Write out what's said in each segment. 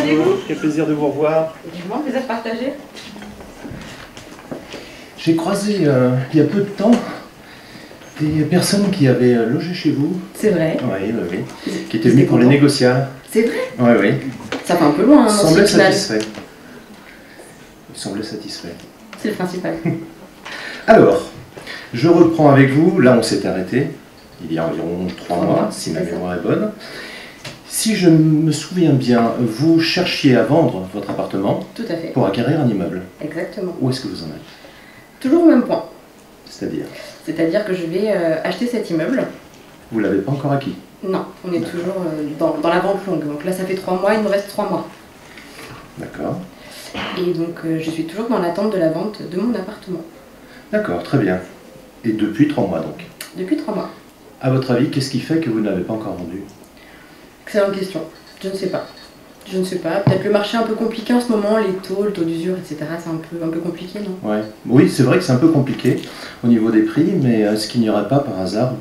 allez-vous? Quel plaisir de vous revoir. Vivement, plaisir partagé. J'ai croisé il y a peu de temps des personnes qui avaient logé chez vous. C'est vrai. Oui, oui, oui. Qui étaient venues pour les négociations. C'est vrai? Oui, oui. Ça fait un peu loin, hein, Ils semblaient satisfaits. Ils semblaient satisfaits. C'est le principal. Alors, je reprends avec vous. Là, on s'est arrêté il y a environ 3 mois, si ma mémoire est bonne. Si je me souviens bien, vous cherchiez à vendre votre appartement. Tout à fait. Pour acquérir un immeuble. Exactement. Où est-ce que vous en êtes? Toujours au même point. C'est-à-dire? C'est-à-dire que je vais acheter cet immeuble. Vous ne l'avez pas encore acquis? Non, on est toujours dans la vente longue. Donc là, ça fait 3 mois, il nous reste 3 mois. D'accord. Et donc, je suis toujours dans l'attente de la vente de mon appartement. D'accord, très bien. Et depuis 3 mois donc? Depuis 3 mois. À votre avis, qu'est-ce qui fait que vous ne l'avez pas encore vendu? Excellente question. Je ne sais pas. Je ne sais pas. Peut-être le marché est un peu compliqué en ce moment, les taux, le taux d'usure, etc. C'est un peu compliqué, non? Ouais. Oui, c'est vrai que c'est un peu compliqué au niveau des prix, mais est-ce qu'il n'y aurait pas par hasard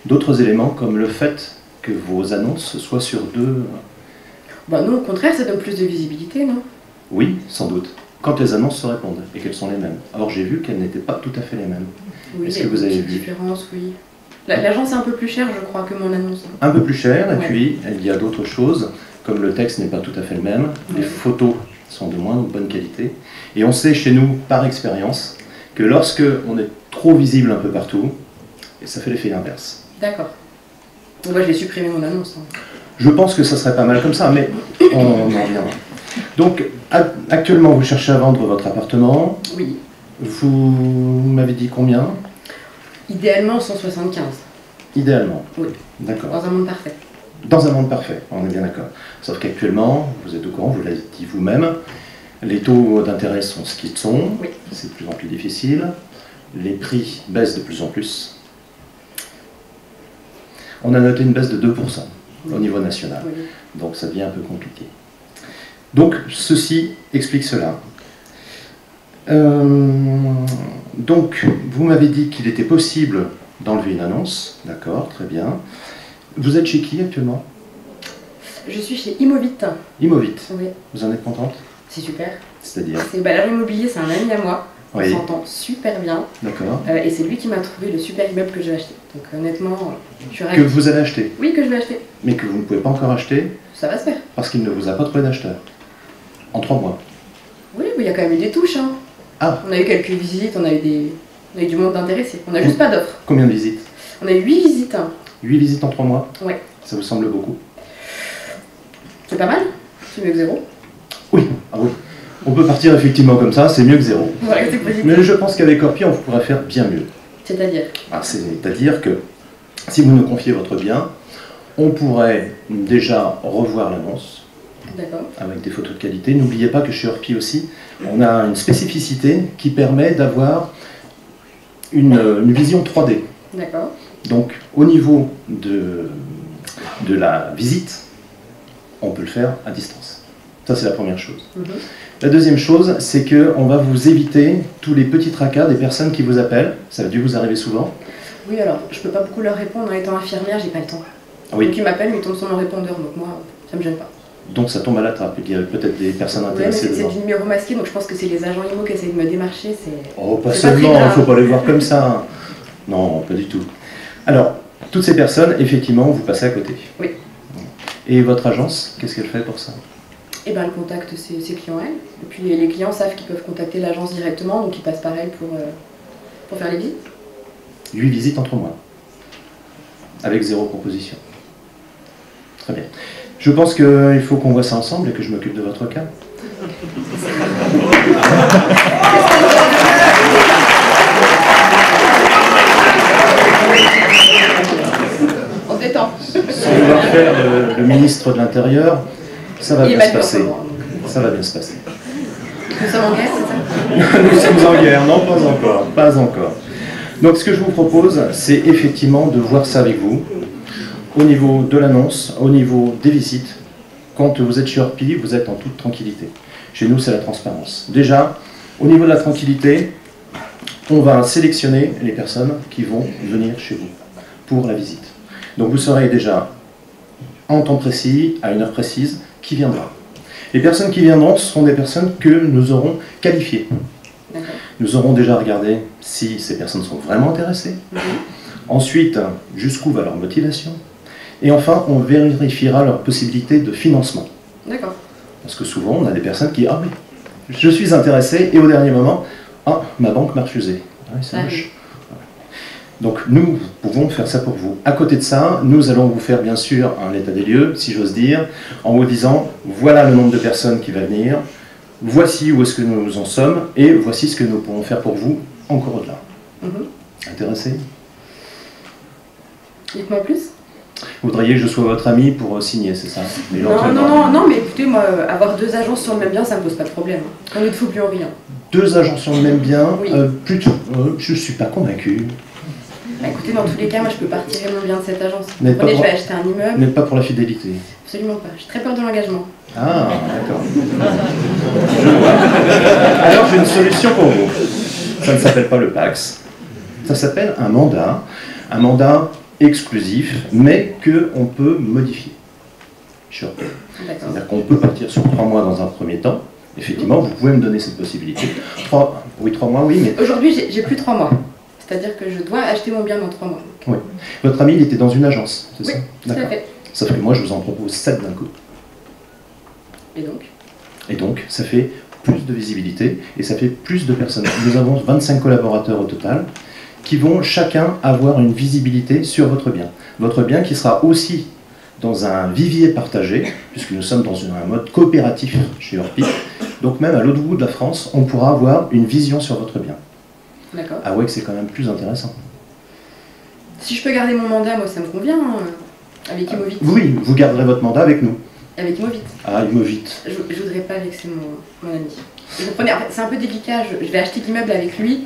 d'autres éléments comme le fait que vos annonces soient sur 2... Bah non, au contraire, ça donne plus de visibilité, non? Oui, sans doute. Quand les annonces se répondent et qu'elles sont les mêmes. Or, j'ai vu qu'elles n'étaient pas tout à fait les mêmes. Oui, est-ce que vous avez vu? Différence, oui. L'agence est un peu plus chère, je crois, que mon annonce. Un peu plus cher, et Ouais. puis il y a d'autres choses, comme le texte n'est pas tout à fait le même, les photos sont de moins bonne qualité, et on sait chez nous, par expérience, que lorsque on est trop visible un peu partout, ça fait l'effet inverse. D'accord. Bon, bah, je vais supprimer mon annonce. Hein. Je pense que ça serait pas mal comme ça, mais on en reviendra. Donc, actuellement, vous cherchez à vendre votre appartement. Oui. Vous m'avez dit combien? Idéalement 175. Idéalement. Oui. D'accord. Dans un monde parfait. Dans un monde parfait, on est bien d'accord. Sauf qu'actuellement, vous êtes au courant, vous l'avez dit vous-même, les taux d'intérêt sont ce qu'ils sont, Oui. c'est de plus en plus difficile, les prix baissent de plus en plus. On a noté une baisse de 2% au niveau national, Oui. donc ça devient un peu compliqué. Donc ceci explique cela. Donc vous m'avez dit qu'il était possible d'enlever une annonce, d'accord, très bien. Vous êtes chez qui actuellement? Je suis chez Imovit. Imovit. Oui. Vous en êtes contente? C'est super. C'est-à-dire? L'agent immobilier, c'est un ami à moi. Oui. On s'entend super bien. D'accord. Et c'est lui qui m'a trouvé le super immeuble que j'ai acheté. Donc honnêtement, je suis ravie. Que vous allez acheter, Oui, que je vais acheter. mais que vous ne pouvez pas encore acheter Ça va se faire. parce qu'il ne vous a pas trouvé d'acheteur. En 3 mois. Oui, mais il y a quand même eu des touches. Hein. Ah, On a eu quelques visites, on a eu du monde intéressé. On n'a juste pas d'offres. combien de visites? On a eu 8 visites. Hein. 8 visites en 3 mois? Ouais. Ça vous semble beaucoup? C'est pas mal. C'est mieux que zéro. Oui, ah oui. On peut partir effectivement comme ça, c'est mieux que zéro. Ouais, c'est positif. Mais je pense qu'avec Orpi, on pourrait faire bien mieux. C'est-à-dire? C'est-à-dire que si vous nous confiez votre bien, on pourrait déjà revoir l'annonce D'accord. avec des photos de qualité. N'oubliez pas que chez Orpi aussi, on a une spécificité qui permet d'avoir une vision 3D. D'accord. Donc au niveau de la visite, on peut le faire à distance. Ça c'est la première chose. La deuxième chose, c'est qu'on va vous éviter tous les petits tracas des personnes qui vous appellent. Ça a dû vous arriver souvent. Oui, alors, je peux pas beaucoup leur répondre. En étant infirmière, j'ai pas le temps. Oui. Donc ils m'appellent, mais ils tombent sur mon répondeur. Donc moi, ça me gêne pas. Donc ça tombe à la trappe. Il y a peut-être des personnes Ouais, mais intéressées c'est dedans. du numéro masqué, donc je pense que c'est les agents IMO qui essayent de me démarcher. Oh, pas c'est pas seulement, très il ne grave. faut pas les voir comme ça. Non, pas du tout. Alors, toutes ces personnes, effectivement, vous passez à côté. Oui. Et votre agence, qu'est-ce qu'elle fait pour ça? Et ben, elle contacte ses clients, elle. Et puis les clients savent qu'ils peuvent contacter l'agence directement, donc ils passent par elle pour faire les visites. 8 visites en 3 mois. Avec 0 proposition. Très bien. Je pense qu'il faut qu'on voit ça ensemble et que je m'occupe de votre cas. On se détend. Sans vouloir faire le ministre de l'Intérieur, ça va Il est bien se mal passer. vu en ce moment. Ça va bien se passer. Nous sommes en guerre, c'est ça? Nous sommes en guerre, non, pas encore, pas encore. Donc ce que je vous propose, c'est effectivement de voir ça avec vous, au niveau de l'annonce, au niveau des visites. Quand vous êtes chez Orpi, vous êtes en toute tranquillité. Chez nous, c'est la transparence. Déjà, au niveau de la tranquillité, on va sélectionner les personnes qui vont venir chez vous pour la visite. Donc vous saurez déjà en temps précis, à une heure précise, qui viendra. Les personnes qui viendront, ce seront des personnes que nous aurons qualifiées. Nous aurons déjà regardé si ces personnes sont vraiment intéressées. Ensuite, jusqu'où va leur motivation. Et enfin, on vérifiera leur possibilité de financement. D'accord. Parce que souvent, on a des personnes qui, ah oui, je suis intéressé, et au dernier moment, ah, ma banque m'a refusé. Ah, c'est moche. Donc nous pouvons faire ça pour vous. À côté de ça, nous allons vous faire bien sûr un état des lieux, si j'ose dire, en vous disant, voilà le nombre de personnes qui va venir, voici où est-ce que nous en sommes, et voici ce que nous pouvons faire pour vous encore au-delà. Intéressé? Dites-moi plus. Vous voudriez que je sois votre ami pour signer, c'est ça? Non, mais écoutez, moi, avoir 2 agences sur le même bien, ça me pose pas de problème. Quand il ne faut plus en rien. 2 agences sur le même bien, oui. Plutôt, je ne suis pas convaincu. Bah, écoutez, dans tous les cas, moi, je peux pas retirer mon bien de cette agence. Vous comprenez, je vais acheter un immeuble. Mais pas pour la fidélité. Absolument pas. J'ai très peur de l'engagement. Ah, d'accord. Je vois. Alors, j'ai une solution pour vous. Ça ne s'appelle pas le PAX. Ça s'appelle un mandat. Un mandat exclusif, mais qu'on peut modifier. C'est-à-dire qu'on peut partir sur 3 mois dans un premier temps. Effectivement, vous pouvez me donner cette possibilité. 3 mois, oui, mais... Aujourd'hui, j'ai plus 3 mois. C'est-à-dire que je dois acheter mon bien dans 3 mois. Oui. Votre ami, il était dans une agence, c'est ça? Oui, tout à fait. Sauf que moi, je vous en propose 7 d'un coup. Et donc? Et donc, ça fait plus de visibilité et ça fait plus de personnes. Nous avons 25 collaborateurs au total qui vont chacun avoir une visibilité sur votre bien. Votre bien qui sera aussi dans un vivier partagé, puisque nous sommes dans un mode coopératif chez Orpi. Donc même à l'autre bout de la France, on pourra avoir une vision sur votre bien. D'accord. Ah ouais, que c'est quand même plus intéressant. Si je peux garder mon mandat, moi ça me convient, avec Imovit. Oui, vous garderez votre mandat avec nous. Avec Imovit. Ah, Imovit. Je voudrais pas vexer mon ami. Vous comprenez, c'est un peu délicat, je vais acheter l'immeuble avec lui,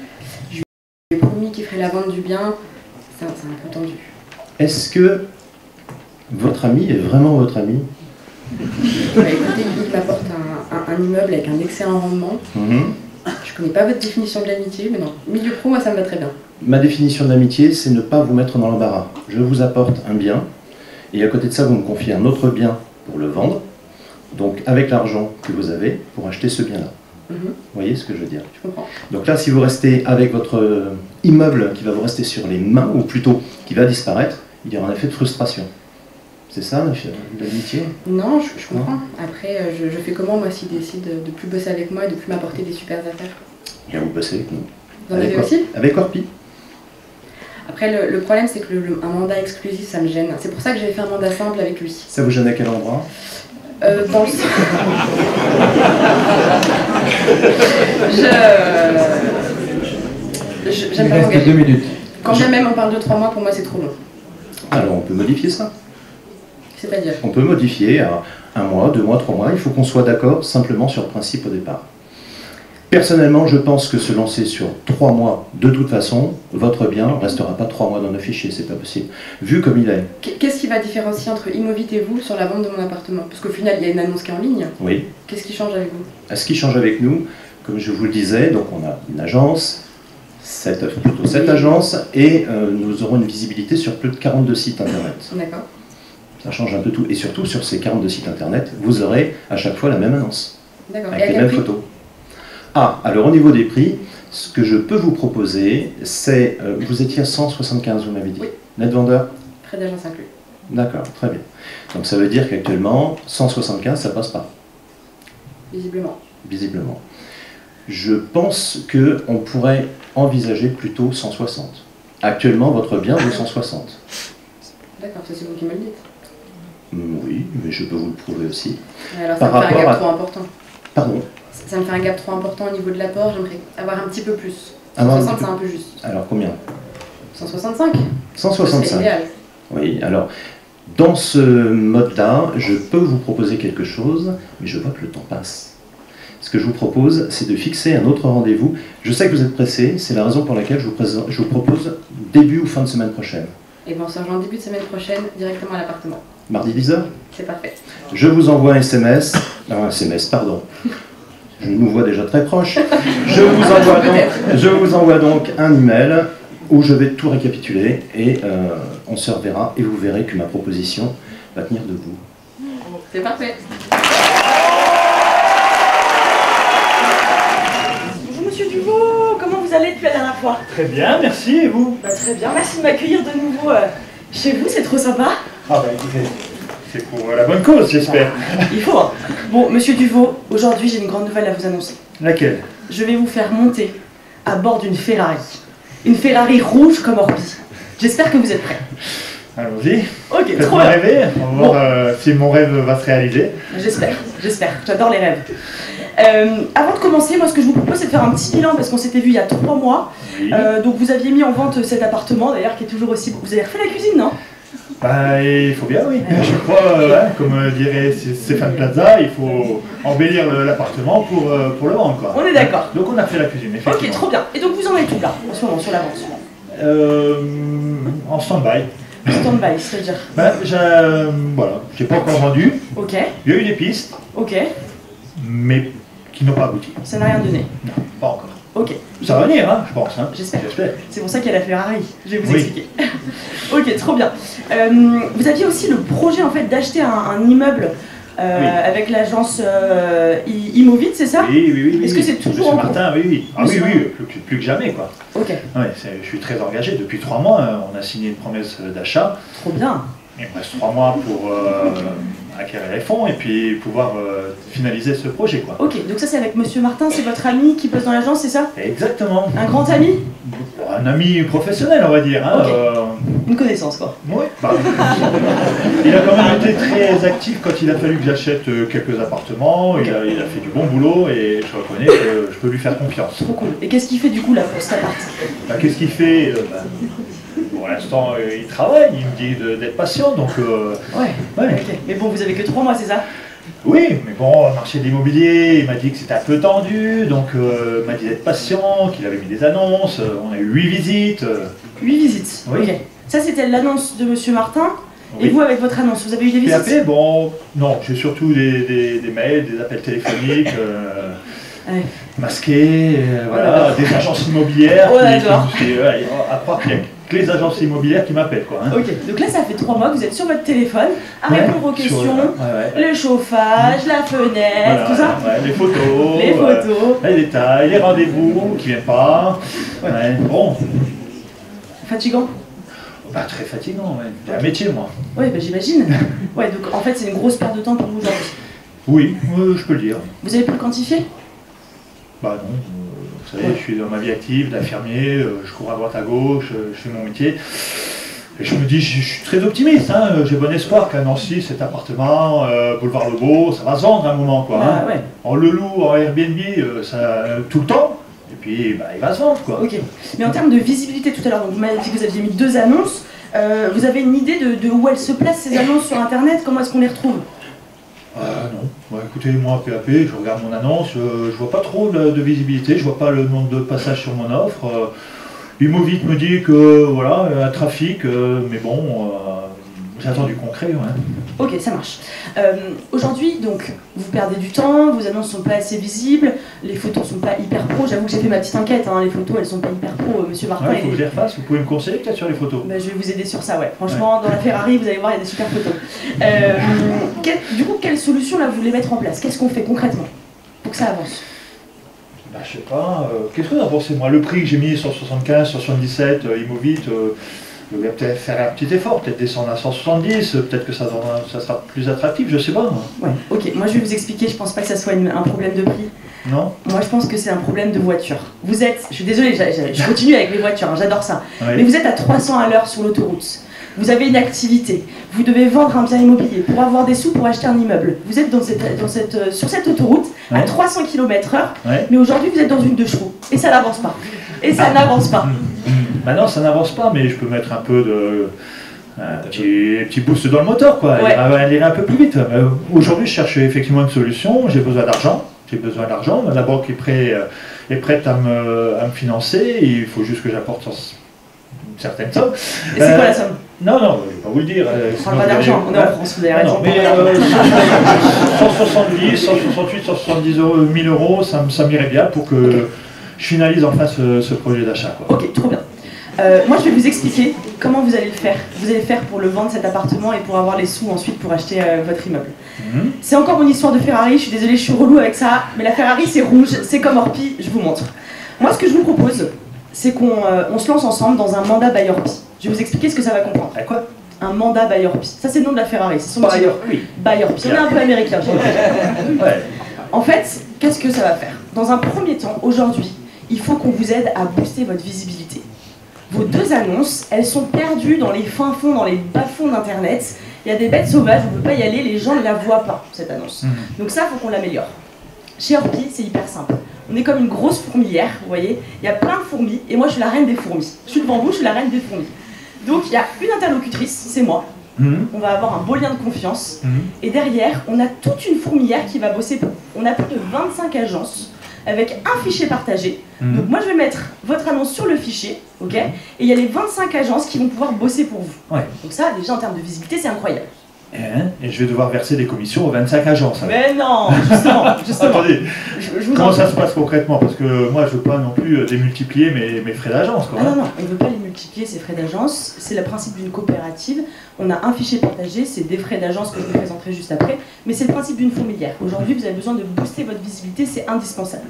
je lui ai promis qu'il ferait la vente du bien, c'est un peu tendu. Est-ce que votre ami est vraiment votre ami? Écoutez, il m'apporte un immeuble avec un excellent rendement. Je connais pas votre définition de l'amitié, mais non. Milieu pro, moi ça me va très bien. Ma définition de l'amitié, c'est ne pas vous mettre dans l'embarras. Je vous apporte un bien, et à côté de ça, vous me confiez un autre bien pour le vendre, donc avec l'argent que vous avez pour acheter ce bien-là. Vous voyez ce que je veux dire? Je comprends. Donc là, si vous restez avec votre immeuble qui va vous rester sur les mains, ou plutôt qui va disparaître, il y aura un effet de frustration. C'est ça l'amitié? Non, je comprends. Non. Après, je fais comment, moi, s'il décide de plus bosser avec moi et de plus m'apporter des super affaires? Bien, vous bossez avec nous. Vous en avez aussi? Avec Orpi. Après, le problème, c'est que un mandat exclusif, ça me gêne. C'est pour ça que j'avais fait un mandat simple avec lui. Ça vous gêne à quel endroit? Dans le... J'aime pas m'engager. 2 minutes. Quand bien même on parle de 3 mois, pour moi, c'est trop long. Alors, on peut modifier ça. C'est-à-dire? On peut modifier à 1 mois, 2 mois, 3 mois. Il faut qu'on soit d'accord simplement sur le principe au départ. Personnellement, je pense que se lancer sur 3 mois, de toute façon, votre bien ne restera pas 3 mois dans nos fichiers, c'est pas possible. Vu comme il est. Qu'est-ce qui va différencier entre Imovit et vous sur la vente de mon appartement? Parce qu'au final, il y a une annonce qui est en ligne. Oui. Qu'est-ce qui change avec vous? Ce qui change avec nous, comme je vous le disais, donc on a une agence, 7 agences, et nous aurons une visibilité sur plus de 42 sites internet. D'accord. Ça change un peu tout. Et surtout, sur ces 42 sites internet, vous aurez à chaque fois la même annonce. D'accord. Avec les mêmes photos. Ah, alors au niveau des prix, ce que je peux vous proposer, c'est... vous étiez à 175, vous m'avez dit. Oui. Net vendeur? Frais d'agence inclus. D'accord, très bien. Donc ça veut dire qu'actuellement, 175, ça passe pas. Visiblement. Visiblement. Je pense qu'on pourrait envisager plutôt 160. Actuellement, votre bien vaut 160. D'accord, ça c'est vous qui me le dites. Oui, mais je peux vous le prouver aussi. Mais alors ça me fait un gap trop important. Pardon? Ça me fait un gap trop important au niveau de l'apport, j'aimerais avoir un petit peu plus. 160, c'est un peu juste. Alors combien? 165. 165. C'est idéal. Oui, alors, dans ce mode-là, je peux vous proposer quelque chose, mais je vois que le temps passe. Ce que je vous propose, c'est de fixer un autre rendez-vous. Je sais que vous êtes pressé, c'est la raison pour laquelle je vous propose début ou fin de semaine prochaine. Et bien on se rejoint début de semaine prochaine, directement à l'appartement. Mardi 10h? C'est parfait. Je vous envoie un SMS, pardon. Je nous vois déjà très proche. Je vous envoie donc un email où je vais tout récapituler et on se reverra et vous verrez que ma proposition va tenir debout. C'est parfait. allez depuis la dernière fois? Très bien, merci, et vous? Bah, très bien, merci de m'accueillir de nouveau chez vous, c'est trop sympa. Ah bah écoutez, c'est pour la bonne cause, j'espère. Il faut, hein. Bon, monsieur Duvaux, aujourd'hui j'ai une grande nouvelle à vous annoncer. Laquelle? Je vais vous faire monter à bord d'une Ferrari. Une Ferrari rouge comme Orpi. J'espère que vous êtes prêts. Allons-y. Ok, trop Faites-moi bien. rêver, on va voir si mon rêve va se réaliser. J'espère, j'adore les rêves. Avant de commencer, moi ce que je vous propose c'est de faire un petit bilan parce qu'on s'était vu il y a 3 mois. Oui. Donc vous aviez mis en vente cet appartement d'ailleurs qui est toujours aussi beau. Vous avez refait la cuisine, non? Bah, il faut bien, oui. Je crois, comme dirait Stéphane Plaza, il faut embellir l'appartement pour le vendre, quoi. On est d'accord. Donc on a fait la cuisine, effectivement. Ok, trop bien. Et donc vous en êtes tout là, en ce moment, sur la vente? En stand-by. Stand-by, c'est-à-dire? Ben, voilà, j'ai pas encore vendu. Ok, Il y a eu des pistes, ok. mais qui n'ont pas abouti. Ça n'a rien donné. Non, pas encore. Ok. Ça va venir, hein, je pense. Hein. J'espère. J'espère. C'est pour ça qu'il y a la Ferrari. Je vais vous Oui. expliquer. Ok, trop bien. Vous aviez aussi le projet en fait d'acheter un immeuble Oui. avec l'agence Imovit, c'est ça? Oui. Est-ce que c'est toujours en Monsieur Martin, oui. Ah Monsieur oui, plus que jamais, quoi. Ok, Ouais, je suis très engagé. Depuis 3 mois, on a signé une promesse d'achat. trop bien. Il me reste 3 mois pour acquérir les fonds et puis pouvoir finaliser ce projet, quoi. Ok, donc ça c'est avec Monsieur Martin, c'est votre ami qui bosse dans l'agence, c'est ça? Exactement. Un grand ami? Un ami professionnel, on va dire. Hein, Ok. Une connaissance quoi. Oui, bah, il a quand même été très actif quand il a fallu que j'achète quelques appartements. Il a fait du bon boulot et je reconnais que je peux lui faire confiance. Trop cool. Et qu'est-ce qu'il fait du coup là pour cet appart? Bah, qu'est-ce qu'il fait? Pour l'instant, il travaille, il me dit d'être patient, donc... Ouais. ouais. Ok. Mais bon, vous avez que 3 mois, c'est ça? Oui, mais bon, le marché de l'immobilier, il m'a dit que c'était un peu tendu, donc il m'a dit d'être patient, qu'il avait mis des annonces, on a eu 8 visites. 8 visites. Oui. Ok. Ça c'était l'annonce de Monsieur Martin. Et Oui. vous avec votre annonce, vous avez eu des visites? PAP, bon, non, j'ai surtout des mails, des appels téléphoniques, Ouais. masqués, voilà, d'accord. des agences immobilières. Oh, d'accord. À croire qu'il n'y a que les agences immobilières qui m'appellent, quoi. Hein. Ok, donc là ça fait 3 mois que vous êtes sur votre téléphone à Ouais, répondre aux sur- questions, ouais. le chauffage, la fenêtre, Voilà, tout ça. ouais, les photos, Les photos. les détails, les rendez-vous qui viennent pas. Ouais, bon, Fatigant? bah, très fatigant, ouais. J'ai un métier, moi. Ouais, bah j'imagine. Ouais, donc en fait c'est une grosse perte de temps pour vous aujourd'hui. Oui, je peux le dire. Vous avez pu le quantifier? Bah non, vous savez, je suis dans ma vie active d'infirmier, je cours à droite à gauche, je fais mon métier. Et je me dis, je suis très optimiste, hein, j'ai bon espoir qu'à Nancy, cet appartement, boulevard Le Beau, ça va se vendre à un moment, quoi. Hein. Ah ouais, On le loue en Airbnb tout le temps, et puis bah, il va se vendre, quoi. ok. Mais en termes de visibilité tout à l'heure, donc vous m'avez dit que vous aviez mis 2 annonces. Vous avez une idée de où elles se placent ces annonces sur internet? Comment est-ce qu'on les retrouve? Non. Bah, écoutez, moi, PAP, je regarde mon annonce, je vois pas trop de visibilité, je vois pas le nombre de passages sur mon offre. Imovit me dit que, voilà, un trafic, mais bon, j'attends du concret, ouais. Ok, ça marche. Aujourd'hui, donc, vous perdez du temps, vos annonces sont pas assez visibles, les photos sont pas hyper pro. J'avoue que j'ai fait ma petite enquête, hein, les photos elles sont pas hyper pro. Monsieur Martin, Ouais, il faut que je les refasse, vous pouvez me conseiller peut-être sur les photos. Bah, je vais vous aider sur ça, ouais. Franchement, dans la Ferrari, vous allez voir, il y a des super photos. Du coup, quelle solution là vous voulez mettre en place? Qu'est-ce qu'on fait concrètement pour que ça avance? Bah, je sais pas, qu'est-ce que vous en pensez, moi? Le prix que j'ai mis sur 75, sur 77, Imovit, je vais peut-être faire un petit effort, peut-être descendre à 170, peut-être que ça sera plus attractif, je sais pas, moi. Ouais, ok. Moi, je vais vous expliquer, je pense pas que ça soit un problème de prix. Non? Moi, je pense que c'est un problème de voiture. Vous êtes, je suis désolée, je continue avec les voitures, hein, j'adore ça. Ouais. Mais vous êtes à 300 à l'heure sur l'autoroute. Vous avez une activité. Vous devez vendre un bien immobilier pour avoir des sous pour acheter un immeuble. Vous êtes sur cette autoroute à Ouais. 300 km/h, Ouais. mais aujourd'hui vous êtes dans une 2 chevaux. Et ça n'avance pas. Et ça n'avance pas. Maintenant, ça n'avance pas, mais je peux mettre un peu de... Un petit boost dans le moteur, quoi. Ouais. Elle irait un peu plus vite. Aujourd'hui, je cherche effectivement une solution. J'ai besoin d'argent. La banque est prête à me financer. Il faut juste que j'apporte une certaine somme. Et c'est quoi la somme? Non, je ne vais pas vous le dire. On parle pas d'argent, on est en France, vous avez raison. Non, mais 170, 168, 170 000 euros, ça m'irait bien pour que je finalise enfin ce projet d'achat, quoi. Ok, trop bien. Moi, je vais vous expliquer comment vous allez le faire. Vous allez faire pour le vendre cet appartement et pour avoir les sous ensuite pour acheter votre immeuble. Mhm. C'est encore mon histoire de Ferrari, je suis désolée, je suis relou avec ça, mais la Ferrari c'est rouge, c'est comme Orpi, je vous montre. Moi, ce que je vous propose, c'est qu'on se lance ensemble dans un mandat by Orpi. Je vais vous expliquer ce que ça va comprendre. À quoi? Un mandat by Orpi. Ça, c'est le nom de la Ferrari. C'est son petit By Orpi. By Orpi. On est un peu américain. Ouais. En fait, qu'est-ce que ça va faire? Dans un premier temps, aujourd'hui, il faut qu'on vous aide à booster votre visibilité. Vos 2 annonces, elles sont perdues dans les fins fonds, dans les bas-fonds d'Internet. Il y a des bêtes sauvages, on ne peut pas y aller, les gens ne la voient pas, cette annonce. Donc ça, il faut qu'on l'améliore. Chez Orpi, c'est hyper simple. On est comme une grosse fourmilière, vous voyez. Il y a plein de fourmis, et moi, je suis la reine des fourmis. Je suis devant vous, je suis la reine des fourmis. Donc, il y a une interlocutrice, c'est moi. On va avoir un beau lien de confiance. Et derrière, on a toute une fourmilière qui va bosser pour vous. On a plus de 25 agences avec un fichier partagé. Donc moi, je vais mettre votre annonce sur le fichier, ok. Et il y a les 25 agences qui vont pouvoir bosser pour vous. Ouais. Donc ça, déjà, en termes de visibilité, c'est incroyable. Et je vais devoir verser des commissions aux 25 agences. Alors. Mais non, justement. Attendez, je vous comment en ça se passe concrètement? Parce que moi, je ne veux pas non plus démultiplier mes frais d'agence. Ah non, on ne veut pas les multiplier, ces frais d'agence. C'est le principe d'une coopérative. On a un fichier partagé, c'est des frais d'agence que je vous présenterai juste après. Mais c'est le principe d'une fourmilière. Aujourd'hui, vous avez besoin de booster votre visibilité, c'est indispensable.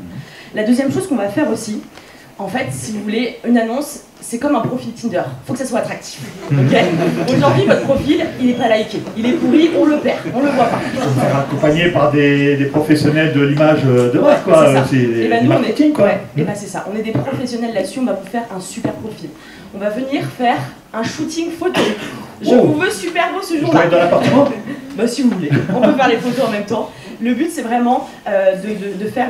La deuxième chose qu'on va faire aussi, en fait, si vous voulez, une annonce, c'est comme un profil Tinder. Il faut que ça soit attractif. Okay. Aujourd'hui, votre profil, il n'est pas liké. Il est pourri, on le perd, on le voit pas. Il faut faire accompagner par des professionnels de l'image de marque, quoi. C'est du nous, marketing, quoi. Et ben c'est ça. On est des professionnels là-dessus. On va vous faire un super profil. On va venir faire un shooting photo. Je vous veux super beau ce jour-là. Je dois être dans l'appartement? Bah si vous voulez. On peut faire les photos en même temps. Le but, c'est vraiment de faire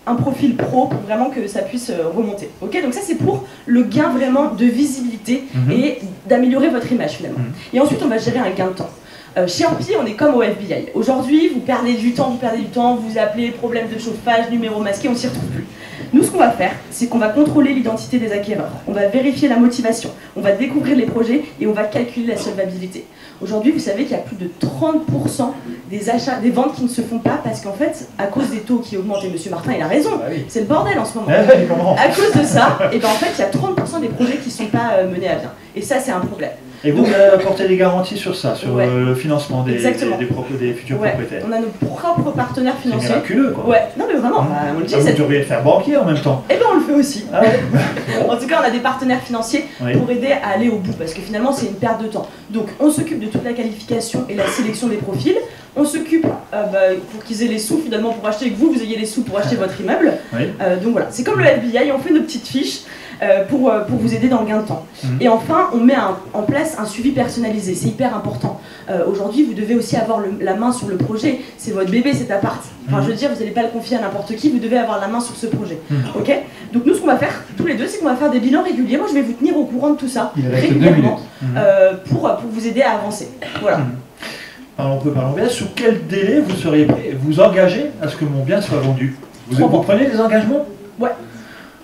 un profil pro pour vraiment que ça puisse remonter. Ok, donc ça, c'est pour le gain vraiment de visibilité et d'améliorer votre image finalement. Et ensuite, on va gérer un gain de temps. Chez Orpi, on est comme au FBI. Aujourd'hui, vous perdez du temps, vous appelez problème de chauffage, numéro masqué, on ne s'y retrouve plus. Nous, ce qu'on va faire, c'est qu'on va contrôler l'identité des acquéreurs, on va vérifier la motivation, on va découvrir les projets et on va calculer la solvabilité. Aujourd'hui, vous savez qu'il y a plus de 30% des achats, des ventes qui ne se font pas parce qu'en fait, à cause des taux qui augmentent, et M. Martin, il a raison, c'est le bordel en ce moment. À cause de ça, et ben en fait, il y a 30% des projets qui ne sont pas menés à bien. Et ça, c'est un problème. Et vous allez apporter des garanties sur ça, sur le financement des futurs propriétaires. On a nos propres partenaires financiers. C'est miraculeux, quoi. Ouais, non mais vraiment, on le dit. Vous devriez le faire banquier en même temps. Eh bien, on le fait aussi. Ah ouais. En tout cas, on a des partenaires financiers pour aider à aller au bout, parce que finalement, c'est une perte de temps. Donc, on s'occupe de toute la qualification et la sélection des profils. On s'occupe pour qu'ils aient les sous, finalement, pour acheter, que vous ayez les sous pour acheter votre immeuble. Donc voilà, c'est comme le FBI, on fait nos petites fiches. Pour vous aider dans le gain de temps. Et enfin, on met en place un suivi personnalisé, c'est hyper important. Aujourd'hui, vous devez aussi avoir la main sur le projet, c'est votre bébé, cet appart. Enfin, je veux dire, vous n'allez pas le confier à n'importe qui, vous devez avoir la main sur ce projet. Ok. Donc nous, ce qu'on va faire, tous les deux, c'est qu'on va faire des bilans réguliers. Moi, je vais vous tenir au courant de tout ça, régulièrement, pour vous aider à avancer. Voilà. Alors, on peut parler bien. Sous quel délai vous seriez prêt, vous engagez à ce que mon bien soit vendu? Vous prenez des engagements? Ouais.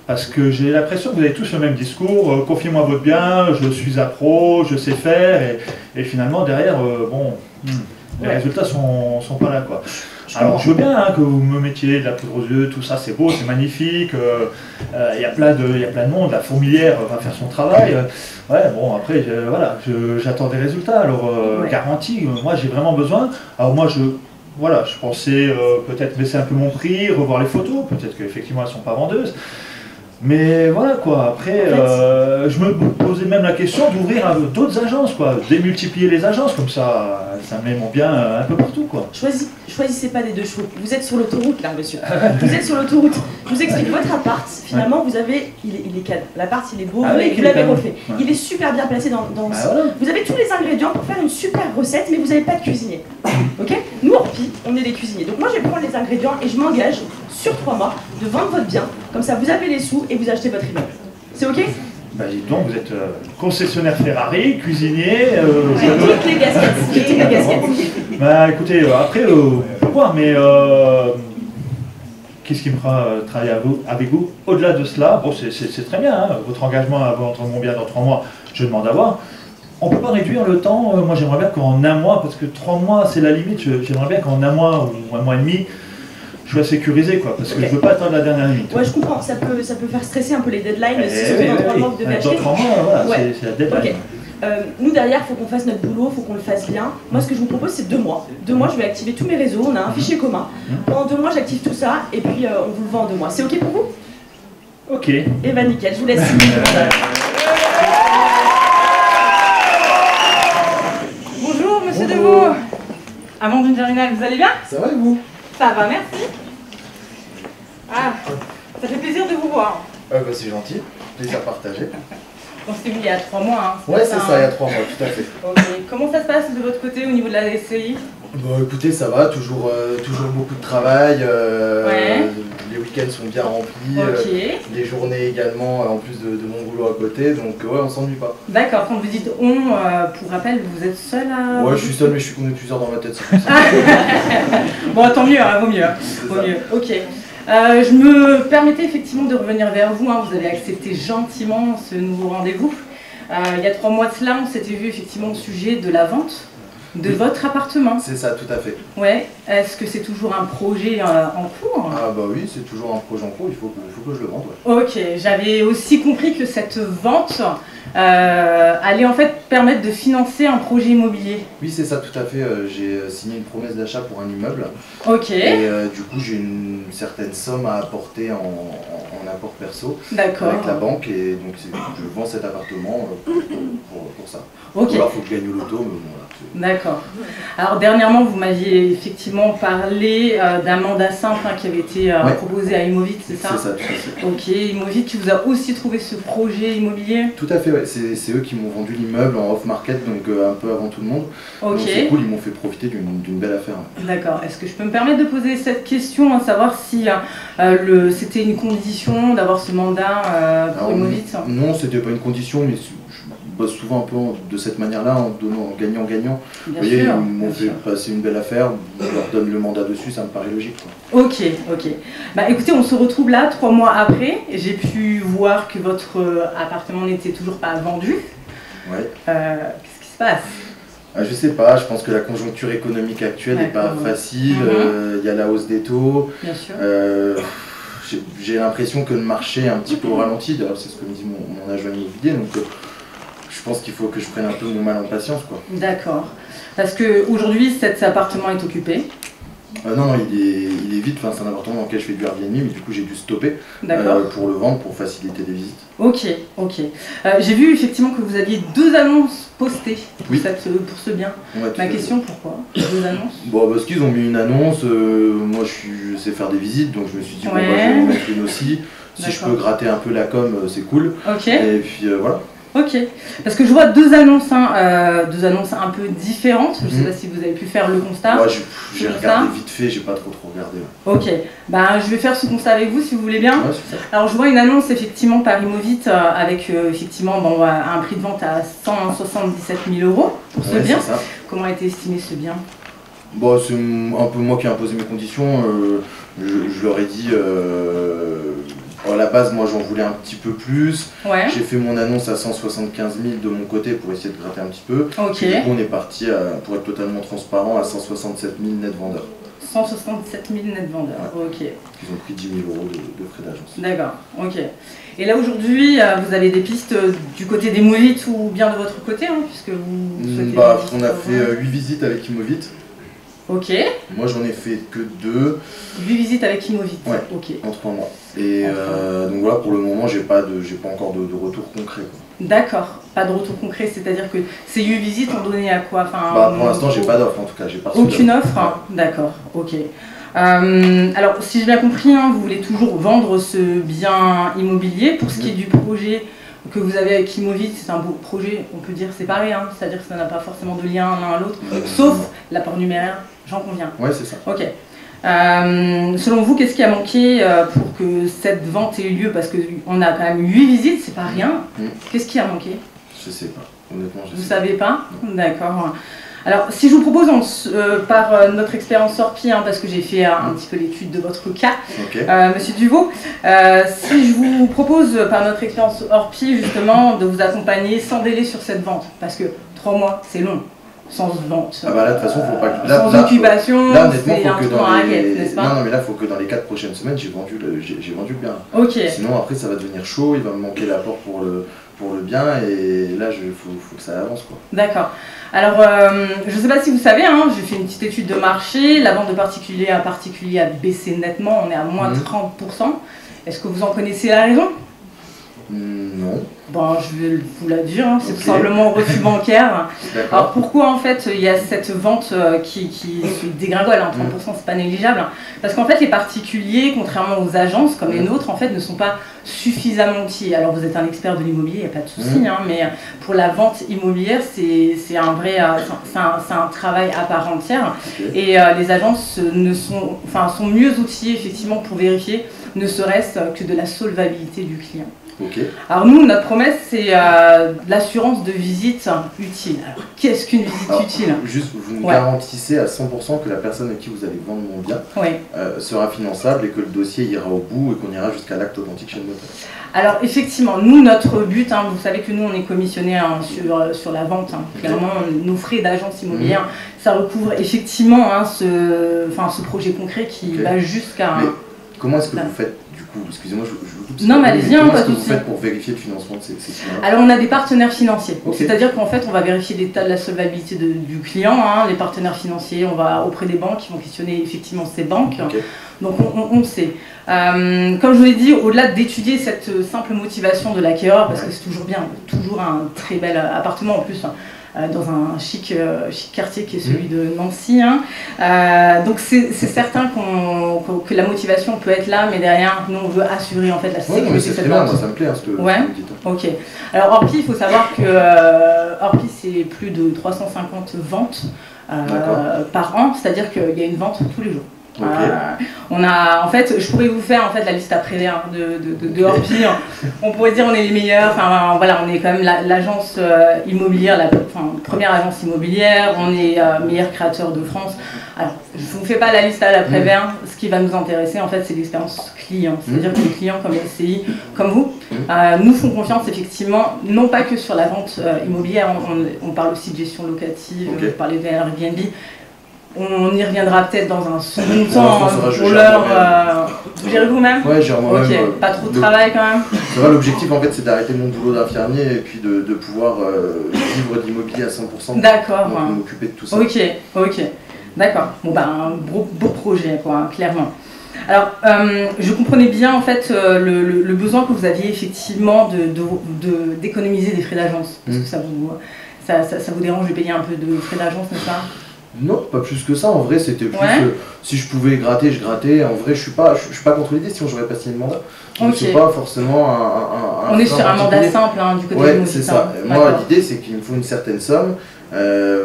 Parce que j'ai l'impression que vous avez tous le même discours, confiez-moi votre bien, je suis accro, je sais faire, et finalement derrière, les résultats sont pas là, quoi. Alors je veux bien que vous me mettiez de la poudre aux yeux, tout ça c'est beau, c'est magnifique, il y a plein de monde, la fourmilière va faire son travail. Après j'attends des résultats, alors garantie, moi j'ai vraiment besoin. Alors moi je pensais peut-être baisser un peu mon prix, revoir les photos, peut-être qu'effectivement elles ne sont pas vendeuses. Mais voilà quoi, après je me posais même la question d'ouvrir d'autres agences, quoi, démultiplier les agences, comme ça met mon bien un peu partout, quoi. Choisissez pas des deux chevaux, vous êtes sur l'autoroute là monsieur, vous êtes sur l'autoroute, je vous explique votre appart, finalement vous avez, il est cadre, l'appart il est beau, vous l'avez refait, il est super bien placé dans vous avez tous les ingrédients pour faire une super recette, mais vous n'avez pas de cuisinier, ok. Nous Orpi, on est des cuisiniers, donc moi je vais prendre les ingrédients et je m'engage sur 3 mois de vendre votre bien, comme ça vous avez les sous et vous achetez votre immeuble. C'est ok? Bah dites donc, vous êtes concessionnaire Ferrari, cuisinier... J'ai toutes les casquettes. Bah écoutez, après, on peut voir, mais qu'est-ce qui me fera travailler avec vous? Au-delà de cela, bon c'est très bien, hein, votre engagement à vendre mon bien dans 3 mois, je demande à voir. On ne peut pas réduire le temps, moi j'aimerais bien qu'en 1 mois, parce que 3 mois c'est la limite, j'aimerais bien qu'en 1 mois ou 1 mois et demi, je sois sécurisé, quoi, parce que je veux pas attendre la dernière minute. Ouais, je comprends, ça peut faire stresser un peu les deadlines, si c'est dans 3 mois que vous devez acheter. Dans 3 mois, voilà, c'est la deadline. Nous derrière, il faut qu'on fasse notre boulot, il faut qu'on le fasse bien. Moi ce que je vous propose c'est 2 mois. 2 mois, je vais activer tous mes réseaux, on a un fichier commun. Pendant 2 mois, j'active tout ça et puis on vous le vend en 2 mois. C'est ok pour vous? Ok. Et bah nickel, je vous laisse signer. Bonjour Monsieur Deveau. Amandine Germinal, vous allez bien? Ça va et vous? Ça va, merci. Ah, ça fait plaisir de vous voir. Bah c'est gentil, plaisir partagé. On s'est vu il y a 3 mois. Hein, ouais, c'est ça, il y a 3 mois, tout à fait. Ok, comment ça se passe de votre côté au niveau de la SCI? Bon écoutez, ça va, toujours beaucoup de travail, Ouais. Les week-ends sont bien remplis, Ok. les journées également, en plus de mon boulot à côté, donc ouais, on s'ennuie pas. D'accord, quand vous dites on, pour rappel, vous êtes seul à... Ouais, je suis seul, mais on est plusieurs dans ma tête, c'est pour ça. Bon, tant mieux, hein, vaut mieux. Vaut mieux. Ok. Je me permettais effectivement de revenir vers vous. Hein. Vous avez accepté gentiment ce nouveau rendez-vous. Il y a 3 mois de cela, on s'était vu effectivement au sujet de la vente de votre appartement. C'est ça, tout à fait. Ouais. Est-ce que c'est toujours un projet en cours? Ah bah oui, c'est toujours un projet en cours, il faut que je le vende. Ouais. Ok. J'avais aussi compris que cette vente allait en fait permettre de financer un projet immobilier. Oui, c'est ça, tout à fait. J'ai signé une promesse d'achat pour un immeuble. Ok. Et du coup, j'ai une certaine somme à apporter en apport perso D'accord. avec la banque. Et donc, je vends cet appartement pour ça. Ok. Alors, il faut que je gagne au loto, mais bon, voilà. D'accord. Alors dernièrement, vous m'aviez effectivement parlé d'un mandat simple hein, qui avait été Ouais. proposé à Immovit, c'est ça? C'est ça, tout à fait. Ok, Immovit qui vous a aussi trouvé ce projet immobilier? Tout à fait, ouais. C'est eux qui m'ont vendu l'immeuble en off-market, donc un peu avant tout le monde. Ok. Donc c'est cool, ils m'ont fait profiter d'une belle affaire. D'accord. Est-ce que je peux me permettre de poser cette question, à savoir si c'était une condition d'avoir ce mandat pour Alors, Immovit? Non, c'était pas une condition, mais je bosse souvent un peu de cette manière-là, en gagnant-gagnant. Vous Bien voyez, sûr. ils m'ont bien fait sûr. passer une belle affaire, on leur donne le mandat dessus, ça me paraît logique, quoi. Ok, ok. Bah écoutez, on se retrouve là 3 mois après. J'ai pu voir que votre appartement n'était toujours pas vendu. Ouais. Qu'est-ce qui se passe? Ah, je sais pas, je pense que la conjoncture économique actuelle n'est pas D'accord. facile, il y a la hausse des taux. Bien sûr. J'ai l'impression que le marché est un petit peu au ralenti, d'ailleurs c'est ce que me dit mon agent immobilier, donc je pense qu'il faut que je prenne un peu mon mal en patience, quoi. D'accord. Parce qu'aujourd'hui, cet appartement est occupé. Non, il est vide, enfin, c'est un appartement dans lequel je fais du Airbnb, mais du coup j'ai dû stopper D'accord. pour le vendre, pour faciliter des visites. Ok, ok. J'ai vu effectivement que vous aviez 2 annonces postées pour, Oui. pour ce bien. Ouais, tout Ma à fait. question, pourquoi 2 annonces? Bon, parce qu'ils ont mis une annonce, moi je sais faire des visites, donc je me suis dit, bon, bah, je vais en mettre une aussi. Si je D'accord. peux gratter un peu la com, c'est cool. Ok, Et puis voilà. ok. Parce que je vois 2 annonces, hein, 2 annonces un peu différentes. Je ne sais pas si vous avez pu faire le constat. Moi, j'ai sur regardé ça. vite fait, j'ai pas trop regardé. Ok, bah, je vais faire ce constat avec vous si vous voulez bien. Ouais, super. Alors je vois une annonce effectivement par Immovit avec effectivement bon, un prix de vente à 177 000 € pour ce Ouais, bien. c'est ça. Comment a été estimé ce bien? Bon, c'est un peu moi qui ai imposé mes conditions. Je leur ai dit, à la base, moi j'en voulais un petit peu plus. Ouais. J'ai fait mon annonce à 175 000 de mon côté pour essayer de gratter un petit peu. Ok. Et du coup, on est parti, pour être totalement transparent, à 167 000 net vendeurs. 177 000 net vendeurs. Ok. Ils ont pris 10 000 € de frais d'agence. D'accord. Ok. Et là aujourd'hui, vous avez des pistes du côté des Immovit ou bien de votre côté, hein, puisque vous souhaitez. Bah, on a fait 8 visites avec Immovit. Ok. Moi, j'en ai fait que 2 8 visites avec Immovit. Ouais. Ok. en 3 mois. Et donc voilà, pour le moment, j'ai pas encore de retour concret, quoi. D'accord. Pas de retour concret, c'est-à-dire que ces 8 visites ont donné à quoi? Enfin, Bah, pour l'instant, j'ai pas d'offre en tout cas. J'ai pas reçu aucune d'offre. offre hein. D'accord, ok. Alors, si j'ai bien compris, hein, vous voulez toujours vendre ce bien immobilier. Pour ce qui est du projet que vous avez avec Immovit, c'est un beau projet, on peut dire séparé, hein, c'est-à-dire que ça n'a pas forcément de lien l'un à l'autre, sauf l'apport numéraire, j'en conviens. Ouais, c'est ça. Ok. Selon vous, qu'est-ce qui a manqué pour que cette vente ait eu lieu? Parce qu'on a quand même 8 visites, c'est pas rien. Qu'est-ce qui a manqué? Je sais pas. Honnêtement, je Vous sais savez pas? D'accord. Alors, si je vous propose, par notre expérience Orpi, hein, parce que j'ai fait un petit peu l'étude de votre cas, Ok. Monsieur Duvaux, si je vous propose, par notre expérience Orpi, justement, de vous accompagner sans délai sur cette vente, parce que 3 mois, c'est long, sans vente. Ah bah là, de toute façon, faut pas que. Sans occupation, Là, honnêtement, c'est un faut que trou dans en les. raquette, n'est-ce pas? Non, mais là, faut que dans les 4 prochaines semaines, j'ai vendu le bien. Ok. Sinon, après, ça va devenir chaud, il va me manquer l'apport pour le bien, et là, faut que ça avance, quoi. D'accord. Alors, je ne sais pas si vous savez, hein, j'ai fait une petite étude de marché. La vente de particulier à particulier a baissé nettement, on est à moins 30%. Est-ce que vous en connaissez la raison? Non. Bon, je vais vous la dire, hein, c'est tout simplement refus bancaire. Alors pourquoi en fait il y a cette vente qui se dégringole, hein, 30% c'est pas négligeable? Parce qu'en fait les particuliers, contrairement aux agences comme les nôtres, en fait ne sont pas suffisamment outillés. Alors vous êtes un expert de l'immobilier, il n'y a pas de souci, hein, mais pour la vente immobilière c'est un vrai, c'est un travail à part entière. Et les agences sont mieux outillées effectivement pour vérifier ne serait-ce que de la solvabilité du client. Alors nous, notre promesse, c'est l'assurance de visite utile. Alors, qu'est-ce qu'une visite utile? Juste, vous nous garantissez à 100% que la personne à qui vous allez vendre mon bien sera finançable et que le dossier ira au bout et qu'on ira jusqu'à l'acte authentique chez le notaire. Alors effectivement, nous, notre but, hein, vous savez que nous, on est commissionné hein, sur la vente. Hein. Clairement, nos frais d'agence immobilière, ça recouvre effectivement hein, ce projet concret qui va jusqu'à... Comment est-ce que vous faites du coup? Excusez-moi, je vous coupe. Non, mais allez-y, comment est-ce que vous faites pour vérifier le financement de ces clients? Alors, on a des partenaires financiers. C'est-à-dire qu'en fait, on va vérifier l'état de la solvabilité du client. Hein, les partenaires financiers, on va auprès des banques, qui vont questionner effectivement ces banques. Donc, on sait. Comme je vous l'ai dit, au-delà d'étudier cette simple motivation de l'acquéreur, parce que c'est toujours bien, toujours un très bel appartement en plus. Dans un chic quartier qui est celui de Nancy. Hein. Donc c'est certain que la motivation peut être là, mais derrière, nous on veut assurer en fait la sécurité de cette vente. Moi ça me plaît hein, ce que vous dites. Ok. Alors Orpi, il faut savoir que Orpi c'est plus de 350 ventes par an, c'est-à-dire qu'il y a une vente tous les jours. On a, en fait, je pourrais vous faire en fait la liste après hein, de Orpi. On pourrait dire on est les meilleurs. Enfin voilà, on est quand même l'agence immobilière, la première agence immobilière. On est meilleur créateur de France. Alors, je vous fais pas la liste à l'après-vert. Ce qui va nous intéresser en fait, c'est l'expérience client. C'est-à-dire que les clients comme SCI, comme vous, nous font confiance effectivement, non pas que sur la vente immobilière. On parle aussi de gestion locative. On parlait de Airbnb. On y reviendra peut-être dans un second temps pour l'heure. Vous gérez vous-même? Ouais, gère moi-même. Ok, pas trop de travail quand même? Ça va, l'objectif en fait c'est d'arrêter mon boulot d'infirmier et puis de pouvoir vivre d'immobilier à 100%. D'accord. Donc m'occuper de tout ça. Ok. D'accord. Bon bah un beau projet quoi, clairement. Alors, je comprenais bien en fait le besoin que vous aviez effectivement d'économiser des frais d'agence. Parce que ça vous dérange de payer un peu de frais d'agence, n'est-ce pas? Non, pas plus que ça. En vrai, c'était plus si je pouvais gratter, je grattais. En vrai, je suis pas contre l'idée, sinon j'aurais pas signé le mandat. Donc c'est pas forcément un on est sur un mandat simple hein, du côté de c'est ça. Moi, l'idée, c'est qu'il me faut une certaine somme.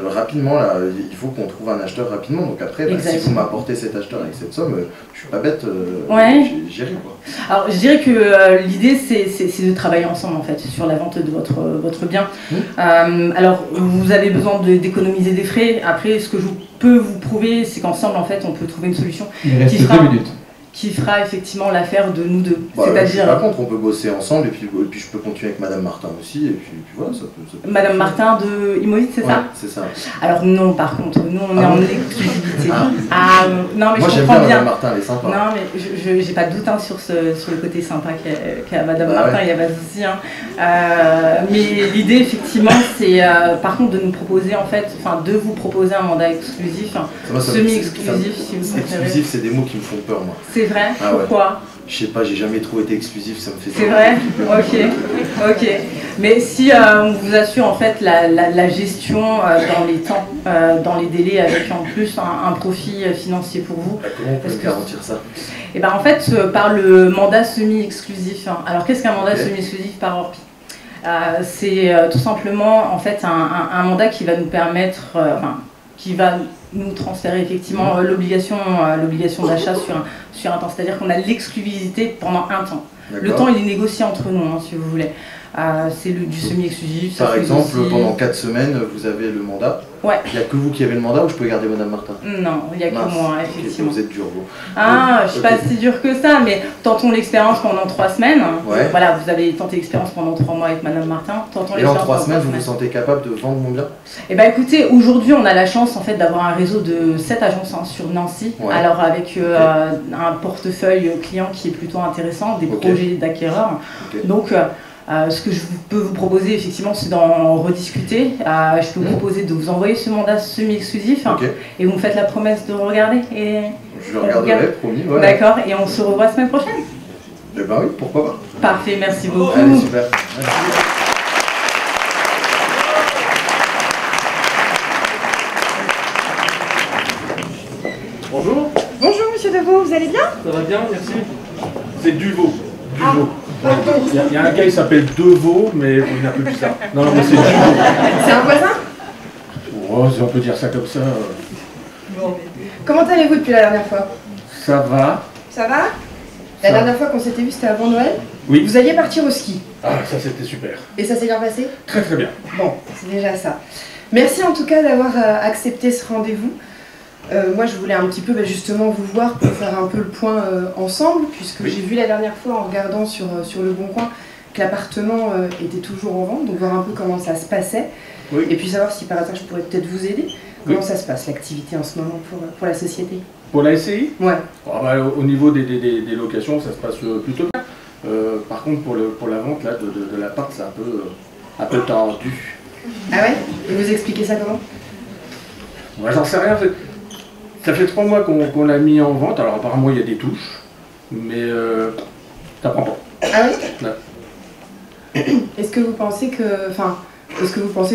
Rapidement, là, il faut qu'on trouve un acheteur rapidement. Donc après, si vous m'apportez cet acheteur avec cette somme, je suis pas bête, j'irai quoi. Alors je dirais que l'idée c'est de travailler ensemble en fait sur la vente de votre bien. Alors vous avez besoin d'économiser des frais. Après, ce que je peux vous prouver, c'est qu'ensemble en fait on peut trouver une solution qui fera effectivement l'affaire de nous deux. C'est-à-dire. Par contre, on peut bosser ensemble et puis je peux continuer avec Madame Martin aussi et puis voilà, ça peut Madame Martin de Immoïde, c'est ça? C'est ça. Alors non, par contre, nous on est en exclusivité. Non mais moi, je comprends bien. Madame Martin, elle est sympa. Non mais j'ai pas de doute hein, sur le côté sympa qu'a Madame Martin, il n'y a pas de souci. Hein. Mais l'idée effectivement, c'est par contre de nous proposer en fait, de vous proposer un mandat exclusif, semi-exclusif si vous préférez. Exclusif, c'est des mots qui me font peur moi. C'est vrai? Pourquoi? Je sais pas, j'ai jamais trop été exclusif, ça me fait. C'est vrai? Ok. Mais si on vous assure en fait la gestion dans les temps, dans les délais, avec en plus un profit financier pour vous. Comment on peut garantir ça? Et ben en fait par le mandat semi-exclusif. Alors qu'est-ce qu'un mandat semi-exclusif par Orpi? C'est tout simplement en fait un mandat qui va nous permettre, qui va nous transférer effectivement l'obligation d'achat sur un temps. C'est-à-dire qu'on a l'exclusivité pendant un temps. Le temps il est négocié entre nous hein, si vous voulez. C'est du semi-exclusif. Par exemple, pendant 4 semaines, vous avez le mandat. Ouais. Il n'y a que vous qui avez le mandat ou je peux garder Madame Martin? Non, il n'y a que moi, effectivement. Vous êtes dur, vous. Je ne suis pas si dur que ça, mais tentons l'expérience pendant 3 semaines. Voilà, vous avez tenté l'expérience pendant 3 mois avec Madame Martin. Et en 3 semaines, vous vous sentez capable de vendre mon bien? Eh bien écoutez, aujourd'hui, on a la chance en fait d'avoir un réseau de 7 agences sur Nancy. Alors avec un portefeuille client qui est plutôt intéressant, des projets d'acquéreurs. Donc, ce que je peux vous proposer effectivement c'est d'en rediscuter. Je peux vous proposer de vous envoyer ce mandat semi-exclusif et vous me faites la promesse de regarder. Je le regarderai, promis. D'accord, et on se revoit la semaine prochaine. Eh ben oui, pourquoi pas. Parfait, merci beaucoup. Allez, super. Merci. Bonjour. Bonjour Monsieur Deveau, vous allez bien? Ça va bien, merci. C'est Duveau. Duveau. Il y a un gars qui s'appelle Deveau, mais il n'a plus que ça. Non, mais c'est Duveau. C'est un voisin? Oh, si on peut dire ça comme ça. Comment allez-vous depuis la dernière fois? Ça va. Ça va? La dernière fois qu'on s'était vu, c'était avant Noël. Oui. Vous alliez partir au ski. Ah, ça c'était super. Et ça s'est bien passé? Très très bien. Bon, c'est déjà ça. Merci en tout cas d'avoir accepté ce rendez-vous. Moi, je voulais un petit peu justement vous voir pour faire un peu le point ensemble, puisque j'ai vu la dernière fois en regardant sur Le Bon Coin que l'appartement était toujours en vente, donc voir un peu comment ça se passait, et puis savoir si par hasard je pourrais peut-être vous aider. Comment ça se passe l'activité en ce moment pour la société? Pour la SCI? Ouais. Oh, bah, au niveau des locations, ça se passe plutôt bien. Par contre, pour la vente là, de l'appart, c'est un peu tendu. Ah ouais? Et vous expliquez ça comment? Moi, j'en sais rien. Ça fait 3 mois qu'on l'a mis en vente. Alors apparemment, il y a des touches, mais ça prend pas. Ah oui? Ouais. Est-ce que vous pensez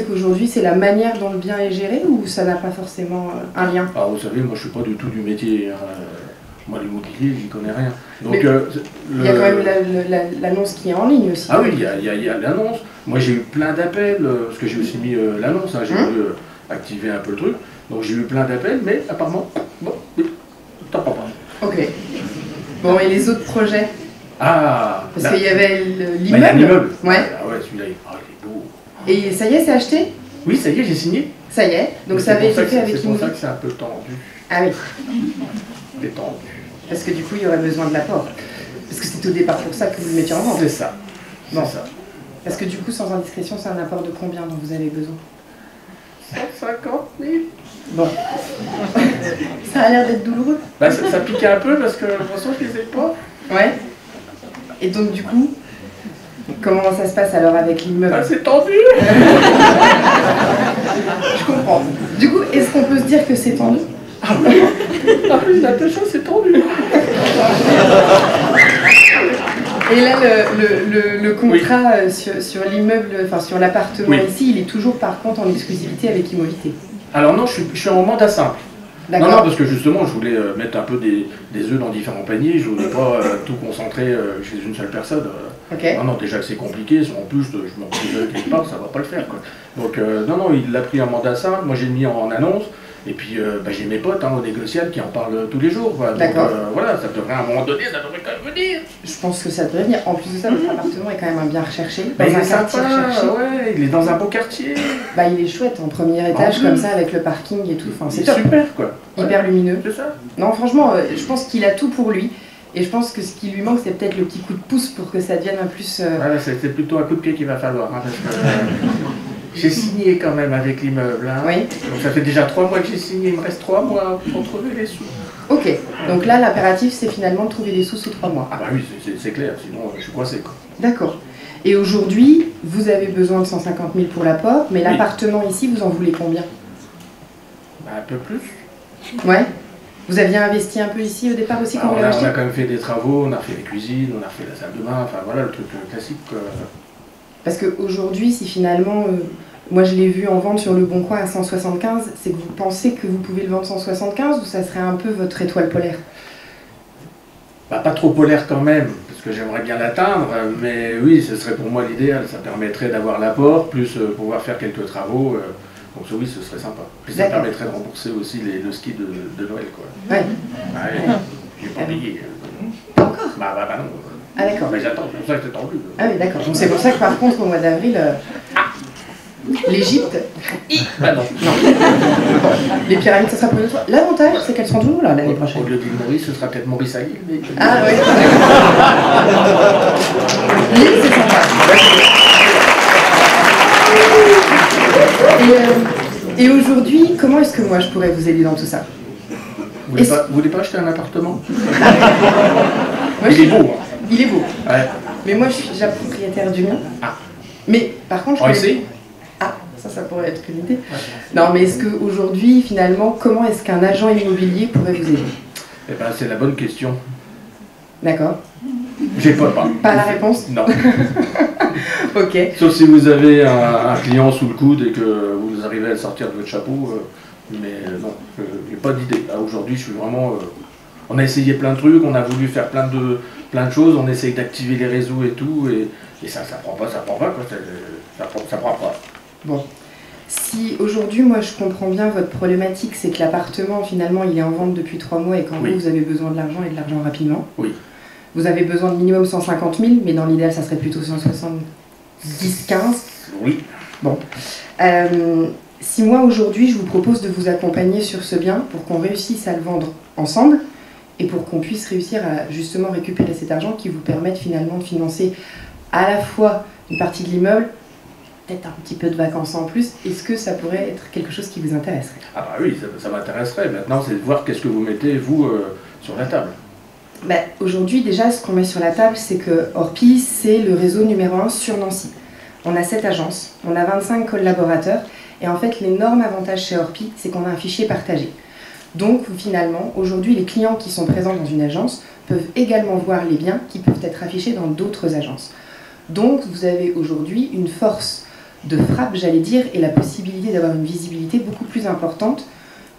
qu'aujourd'hui c'est la manière dont le bien est géré ou ça n'a pas forcément un lien? Ah, vous savez, moi je suis pas du tout du métier. Moi l'immobilier, j'y connais rien. Donc il y a quand même l'annonce qui est en ligne aussi. Ah oui, il y a l'annonce. Moi j'ai eu plein d'appels, parce que j'ai aussi mis l'annonce, hein, j'ai voulu activer un peu le truc. Donc j'ai eu plein d'appels, mais apparemment, bon, t'en prends pas. Ok. Bon, et les autres projets? Ah, parce qu'il y avait l'immeuble. Bah, il y a l'immeuble. Ouais. Ah ouais, celui-là, il est beau. Et ça y est, c'est acheté? Oui, ça y est, j'ai signé. Ça y est. Donc ça avait été fait avec C'est pour ça que c'est un peu tendu. Ah oui. Détendu. Parce que du coup, il y aurait besoin de l'apport. Parce que c'est au départ pour ça que vous le mettiez en vente. C'est ça. Bon. C'est ça. Parce que du coup, sans indiscrétion, c'est un apport de combien dont vous avez besoin? 150 000. Bon. Ça a l'air d'être douloureux. Bah, ça pique un peu parce que de toute façon, je les ai pas. Ouais. Et donc du coup, comment ça se passe alors avec l'immeuble? Ah, c'est tendu. Je comprends. Du coup, est-ce qu'on peut se dire que c'est tendu? Ah oui, Natacha, c'est tendu. Et là, le contrat sur l'immeuble, enfin sur l'appartement ici, il est toujours par contre en exclusivité avec Immovité. Alors non, je suis en mandat simple. Non, parce que justement, je voulais mettre un peu des œufs dans différents paniers, je voulais pas tout concentrer chez une seule personne. Okay. Non, déjà que c'est compliqué, en plus, je me retrouve quelque part, ça va pas le faire, quoi. Donc, non, il l'a pris en mandat simple, moi j'ai mis en annonce, et puis j'ai mes potes au négociable qui en parlent tous les jours. D'accord. Donc, voilà, ça devrait à un moment donné, ça devrait quand même venir. Je pense que ça devrait venir. En plus de ça, votre appartement est quand même bien recherché. Dans il un est quartier recherché. Ouais, il est dans un beau quartier. Bah, il est chouette, en premier étage, comme ça, avec le parking et tout. Enfin, c'est super, quoi. Hyper lumineux. C'est ça. Non, franchement, je pense qu'il a tout pour lui. Et je pense que ce qui lui manque, c'est peut-être le petit coup de pouce pour que ça devienne un plus... Voilà, c'est plutôt un coup de pied qu'il va falloir. Hein, parce que, j'ai signé quand même avec l'immeuble. Hein. Oui. Donc ça fait déjà 3 mois que j'ai signé, il me reste 3 mois pour trouver les sous. Ok, donc là, l'impératif, c'est finalement de trouver des sous sous 3 mois. Ah bah oui, c'est clair, sinon je suis coincé. D'accord. Et aujourd'hui, vous avez besoin de 150 000 pour l'apport, mais l'appartement ici, vous en voulez combien? Bah, un peu plus. Ouais. Vous aviez investi un peu ici au départ aussi quand vous l'avez acheté? On a quand même fait des travaux, on a fait les cuisines, on a fait la salle de bain, enfin voilà le truc classique. Parce qu'aujourd'hui, si finalement, moi je l'ai vu en vente sur Le Bon Coin à 175, c'est que vous pensez que vous pouvez le vendre 175 ou ça serait un peu votre étoile polaire? Bah, pas trop polaire quand même, parce que j'aimerais bien l'atteindre, mais oui, ce serait pour moi l'idéal, ça permettrait d'avoir l'apport, plus pouvoir faire quelques travaux. Donc oui, ce serait sympa. Puis ça permettrait de rembourser aussi le ski de Noël, quoi. Ouais. Ouais, j'ai pas payé. Pas encore? Bah non. Ah d'accord. Mais j'attends, c'est pour ça que c'est tendu. Ah oui, d'accord. Donc c'est pour ça que par contre, au mois d'avril, l'Égypte... Bah non. Les pyramides, ça sera pour une autre fois. L'avantage, c'est qu'elles seront toujours là l'année prochaine. Au lieu d'île Maurice, ce sera peut-être Maurice à l'île. Mais... Ah oui. L'île, c'est sympa. Et aujourd'hui, comment est-ce que moi je pourrais vous aider dans tout ça? Vous voulez pas acheter un appartement? Il est beau. Hein. Il est beau. Ouais. Mais moi je suis déjà propriétaire du mien. Ah. Mais par contre, je essayer. Ah, ça pourrait être une idée. Ouais. Non, mais est-ce qu'aujourd'hui, finalement, comment est-ce qu'un agent immobilier pourrait vous aider? Eh ben, c'est la bonne question. D'accord. J'ai pas. Pas la réponse? Non. Ok. Sauf si vous avez un client sous le coude et que vous arrivez à le sortir de votre chapeau. Mais non, j'ai pas d'idée. Aujourd'hui, je suis vraiment... on a essayé plein de trucs, on a voulu faire plein de choses, on essaye d'activer les réseaux et tout, et ça prend pas, quoi. Ça prend pas. Bon. Si aujourd'hui, moi, je comprends bien votre problématique, c'est que l'appartement, finalement, il est en vente depuis 3 mois et qu'en oui. vous avez besoin de l'argent et de l'argent rapidement. Oui. Vous avez besoin de minimum 150 000, mais dans l'idéal, ça serait plutôt 170, 15. Oui. Bon. Si moi, aujourd'hui, je vous propose de vous accompagner sur ce bien pour qu'on réussisse à le vendre ensemble et pour qu'on puisse réussir à justement récupérer cet argent qui vous permette finalement de financer à la fois une partie de l'immeuble, peut-être un petit peu de vacances en plus, est-ce que ça pourrait être quelque chose qui vous intéresserait? Ah bah oui, ça m'intéresserait. Maintenant, c'est de voir qu'est-ce que vous mettez, vous, sur la table. Bah, aujourd'hui, déjà, ce qu'on met sur la table, c'est que Orpi, c'est le réseau numéro 1 sur Nancy. On a 7 agences, on a 25 collaborateurs, et en fait, l'énorme avantage chez Orpi, c'est qu'on a un fichier partagé. Donc, finalement, aujourd'hui, les clients qui sont présents dans une agence peuvent également voir les biens qui peuvent être affichés dans d'autres agences. Donc, vous avez aujourd'hui une force de frappe, j'allais dire, et la possibilité d'avoir une visibilité beaucoup plus importante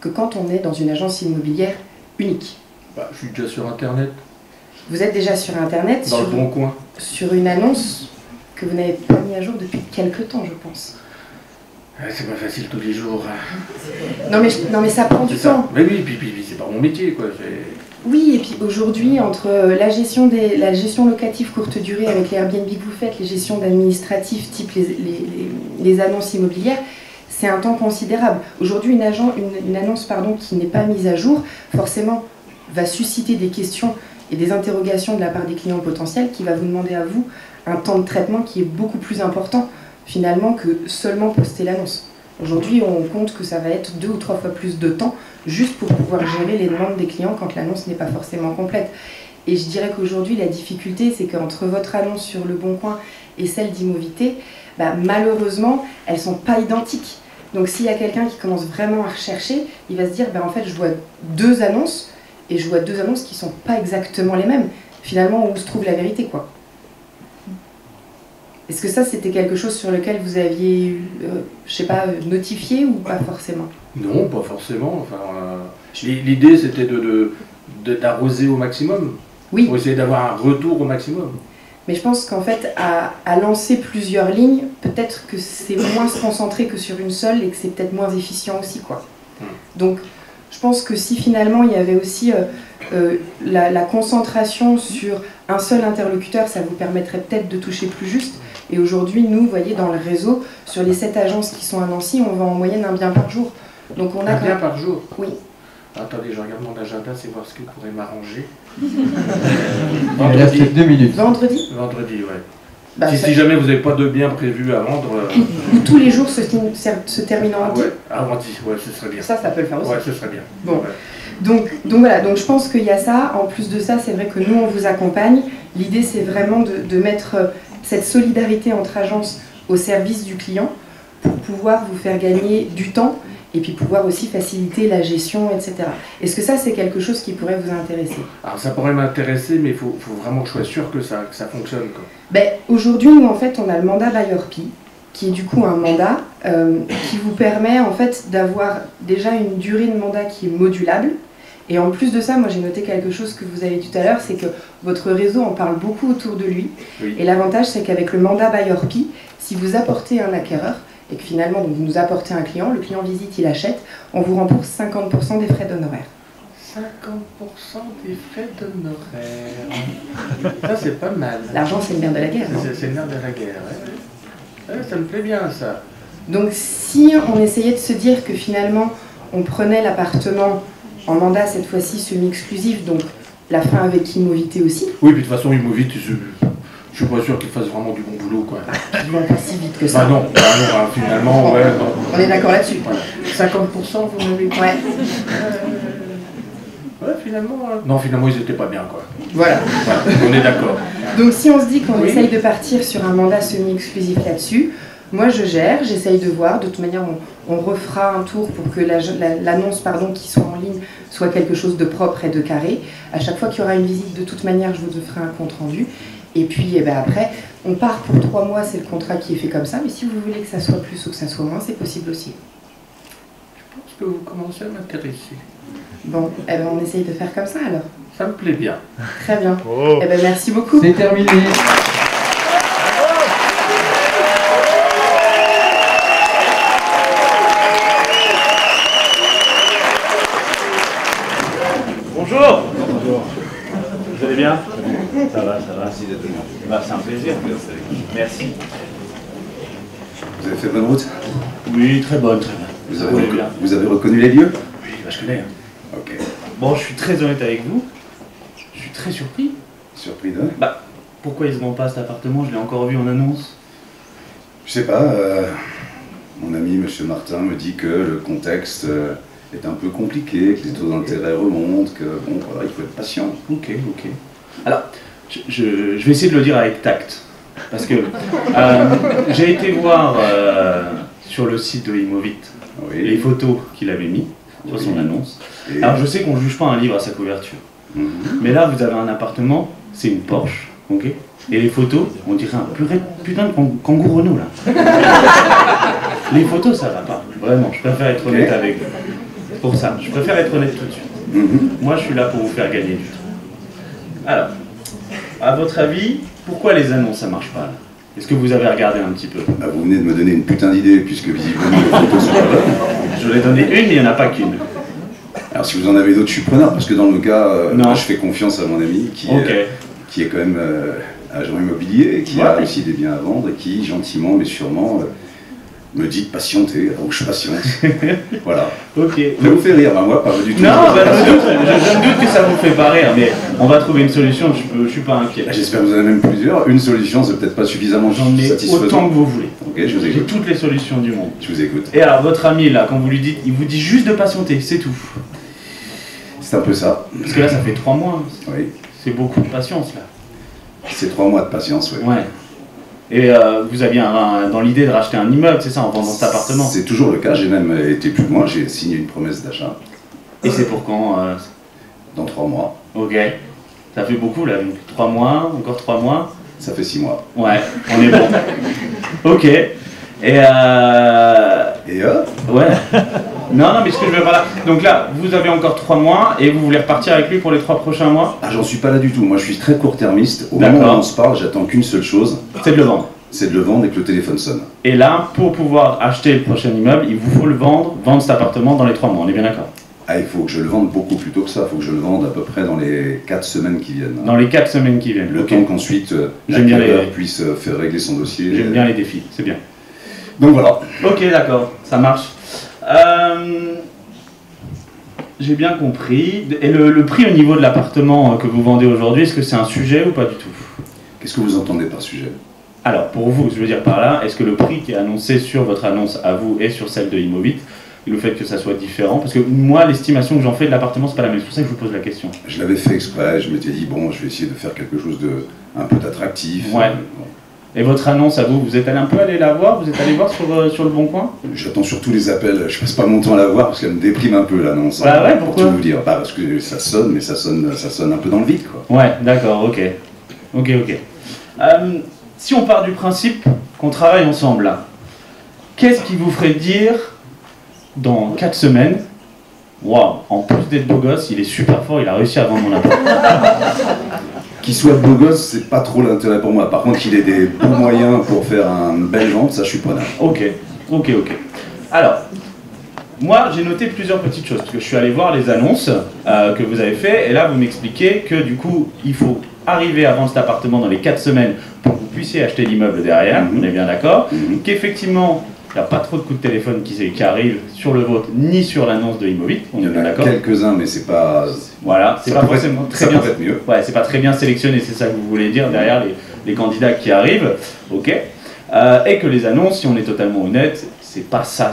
que quand on est dans une agence immobilière unique. Bah, je suis déjà sur Internet. Vous êtes déjà sur Internet, dans le bon coin, sur une annonce que vous n'avez pas mis à jour depuis quelques temps, je pense. C'est pas facile tous les jours. Non mais ça prend du temps. Mais oui, puis c'est pas mon métier, quoi. Oui, et puis aujourd'hui, entre la gestion locative courte durée avec les Airbnb que vous faites, les gestions d'administratifs type les annonces immobilières, c'est un temps considérable. Aujourd'hui, une annonce qui n'est pas mise à jour, forcément, va susciter des questions et des interrogations de la part des clients potentiels qui va vous demander à vous un temps de traitement qui est beaucoup plus important finalement que seulement poster l'annonce. Aujourd'hui, on compte que ça va être 2 ou 3 fois plus de temps juste pour pouvoir gérer les demandes des clients quand l'annonce n'est pas forcément complète. Et je dirais qu'aujourd'hui, la difficulté, c'est qu'entre votre annonce sur Le Bon Coin et celle d'Immovité, malheureusement, elles ne sont pas identiques. Donc s'il y a quelqu'un qui commence vraiment à rechercher, il va se dire, en fait, je vois 2 annonces, et je vois 2 annonces qui ne sont pas exactement les mêmes. Finalement, où se trouve la vérité, quoi. Est-ce que ça, c'était quelque chose sur lequel vous aviez, je sais pas, notifié ou pas forcément? Non, pas forcément. Enfin, l'idée, c'était d'arroser au maximum. Oui. Pour essayer d'avoir un retour au maximum. Mais je pense qu'en fait, à lancer plusieurs lignes, peut-être que c'est moins se concentrer que sur une seule et que c'est peut-être moins efficient aussi, quoi. Donc, je pense que si finalement il y avait aussi la concentration sur un seul interlocuteur, ça vous permettrait peut-être de toucher plus juste. Et aujourd'hui, nous, vous voyez, dans le réseau, sur les 7 agences qui sont à Nancy, on vend en moyenne un bien par jour. Donc on a un bien par jour? Oui. Attendez, je regarde mon agenda, c'est voir ce qui pourrait m'arranger. Il reste 2 minutes. Vendredi? Vendredi, ouais. Si jamais vous n'avez pas de biens prévus à vendre... Ou tous les jours se terminent en vendredi? Ouais, ce serait bien. Ça peut le faire aussi. Ouais, ce serait bien. Bon. Ouais. Donc voilà, donc je pense qu'il y a ça. En plus de ça, c'est vrai que nous, on vous accompagne. L'idée, c'est vraiment de mettre cette solidarité entre agences au service du client pour pouvoir vous faire gagner du temps et puis pouvoir aussi faciliter la gestion, etc. Est-ce que ça, c'est quelque chose qui pourrait vous intéresser? Alors ça pourrait m'intéresser, mais il faut vraiment que je sois sûr que ça fonctionne, quoi. Aujourd'hui, nous, en fait, on a le mandat by Orpi, qui est du coup un mandat qui vous permet en fait d'avoir déjà une durée de mandat qui est modulable. Et en plus de ça, moi j'ai noté quelque chose que vous avez dit tout à l'heure, c'est que votre réseau en parle beaucoup autour de lui. Oui. Et l'avantage, c'est qu'avec le mandat by Orpi, si vous apportez un acquéreur, et que finalement donc, vous nous apportez un client, le client visite, il achète, on vous rembourse 50% des frais d'honoraires. 50% des frais d'honoraires. Ça, c'est pas mal. L'argent, c'est le nerf de la guerre. C'est le nerf de la guerre, ouais. Ça me plaît bien, ça. Donc, si on essayait de se dire que finalement, on prenait l'appartement en mandat, cette fois-ci semi-exclusif, donc la fin avec Immovité aussi. Oui, puis de toute façon, Immovité, je suis pas sûr qu'il fasse vraiment du bon boulot, quoi. Ils vont pas si vite que ça. Non, finalement, bon, ouais. On est d'accord là-dessus. Voilà. 50%, vous m'avez dit? Ouais. Ouais, finalement... Non, finalement, ils étaient pas bien, quoi. Voilà. On est d'accord. Donc, si on se dit qu'on essaye de partir sur un mandat semi-exclusif là-dessus, Moi, je gère, j'essaye de voir. De toute manière, on refera un tour pour que l'annonce qui soit en ligne soit quelque chose de propre et de carré. À chaque fois qu'il y aura une visite, de toute manière, je vous ferai un compte rendu. Et puis après, on part pour 3 mois, c'est le contrat qui est fait comme ça. Mais si vous voulez que ça soit plus ou que ça soit moins, c'est possible aussi. Je pense que vous commencez à m'intéresser. Bon, on essaye de faire comme ça alors. Ça me plaît bien. Très bien. Oh. Merci beaucoup. C'est terminé. Bonjour. Bonjour. Vous allez bien? Ça va, ça va. Merci d'être venu. C'est un plaisir. Merci. Vous avez fait bonne route? Oui, très bonne, très bien. Vous avez reconnu les lieux? Oui, je connais. Ok. Bon, je suis très honnête avec vous. Je suis très surpris. Surpris de? Pourquoi ils ne vendent pas cet appartement? Je l'ai encore vu en annonce. Je sais pas. Mon ami M. Martin me dit que le contexte est un peu compliqué, que les taux d'intérêt remontent, que bon, voilà, il faut être patient. Ok. Alors, je vais essayer de le dire avec tact. Parce que j'ai été voir sur le site de Imovit les photos qu'il avait mis sur son annonce. Alors je sais qu'on ne juge pas un livre à sa couverture. Mais là, vous avez un appartement, c'est une Porsche, ok? Et les photos, on dirait un putain de Kangoo Renault là. Les photos, ça va pas. Vraiment, je préfère être honnête avec vous. Pour ça, je préfère être honnête tout de suite. Moi, je suis là pour vous faire gagner du temps. Alors, à votre avis, pourquoi les annonces, ça marche pas là? Est-ce que vous avez regardé un petit peu? Vous venez de me donner une putain d'idée, puisque visiblement les photos sont pas bonnes. Je vous ai donné une, mais il n'y en a pas qu'une. Alors si vous en avez d'autres, je suis preneur, parce que dans le cas, moi, je fais confiance à mon ami, qui est quand même agent immobilier, et qui a aussi des biens à vendre, et qui, gentiment mais sûrement, me dit de patienter, donc je patiente. Voilà. Ok. Ça vous fait rire, moi, pas du tout. Non, je me doute que ça vous fait pas rire, mais on va trouver une solution, je suis pas inquiet. J'espère que vous en avez même plusieurs. Une solution, c'est peut-être pas suffisamment satisfaisant. J'en ai autant que vous voulez. Ok, je vous écoute. J'ai toutes les solutions du monde. Je vous écoute. Et alors, votre ami, là, quand vous lui dites, il vous dit juste de patienter, c'est tout. C'est un peu ça. Parce que là, ça fait 3 mois. Oui. C'est beaucoup de patience, là. C'est 3 mois de patience, oui. Ouais. Et vous aviez dans l'idée de racheter un immeuble, c'est ça, en vendant cet appartement? C'est toujours le cas, j'ai même été plus loin, j'ai signé une promesse d'achat. Et c'est pour quand Dans 3 mois. Ok. Ça fait beaucoup là, 3 mois, encore 3 mois? Ça fait 6 mois. Ouais, on est bon. Ok. Et ouais. Non, mais ce que je veux pas là. Donc là, vous avez encore 3 mois et vous voulez repartir avec lui pour les 3 prochains mois? Ah, j'en suis pas là du tout. Moi, je suis très court-termiste. Au moment où on se parle, j'attends qu'une seule chose. C'est de le vendre. C'est de le vendre et que le téléphone sonne. Et là, pour pouvoir acheter le prochain immeuble, il vous faut le vendre cet appartement dans les 3 mois. On est bien d'accord? Ah, il faut que je le vende beaucoup plus tôt que ça. Il faut que je le vende à peu près dans les 4 semaines qui viennent. Dans les 4 semaines qui viennent. Le temps qu'ensuite, l'acquéreur puisse faire régler son dossier. J'aime bien les défis, c'est bien. Donc voilà. Ok, d'accord, ça marche. J'ai bien compris. Et le prix au niveau de l'appartement que vous vendez aujourd'hui, est-ce que c'est un sujet ou pas du tout? Qu'est-ce que vous entendez par sujet? Alors, pour vous, je veux dire par là, est-ce que le prix qui est annoncé sur votre annonce à vous et sur celle de Imovit, le fait que ça soit différent? Parce que moi, l'estimation que j'en fais de l'appartement, c'est pas la même. C'est pour ça que je vous pose la question. Je l'avais fait exprès, je m'étais dit, bon, je vais essayer de faire quelque chose de un peu d'attractif. Ouais. Et votre annonce à vous, vous êtes allé un peu aller la voir? Vous êtes allé voir sur le Bon Coin? J'attends surtout les appels, je passe pas mon temps à la voir parce qu'elle me déprime un peu l'annonce. Ah ouais, pourquoi? Pour tout vous dire. Parce que ça sonne, mais ça sonne un peu dans le vide, quoi. Ouais, d'accord, ok. Ok. Si on part du principe qu'on travaille ensemble là, qu'est-ce qui vous ferait dire dans 4 semaines, waouh, en plus d'être beau gosse, il est super fort, il a réussi à vendre mon appart? Qu'il soit beau gosse, c'est pas trop l'intérêt pour moi. Par contre, qu'il ait des bons moyens pour faire une belle vente, ça je suis preneur. Ok. Alors, moi j'ai noté plusieurs petites choses, parce que je suis allé voir les annonces que vous avez fait, et là vous m'expliquez que du coup, il faut arriver à vendre cet appartement dans les 4 semaines pour que vous puissiez acheter l'immeuble derrière, on est bien d'accord, qu'effectivement, il n'y a pas trop de coups de téléphone qui arrivent sur le vôtre, ni sur l'annonce de Imovit, on est bien d'accord. Quelques-uns, mais c'est pas... Voilà, c'est pas forcément très bien. Mieux. Ouais, c'est pas très bien sélectionné, c'est ça que vous voulez dire derrière les candidats qui arrivent, ok. Et que les annonces, si on est totalement honnête, c'est pas ça.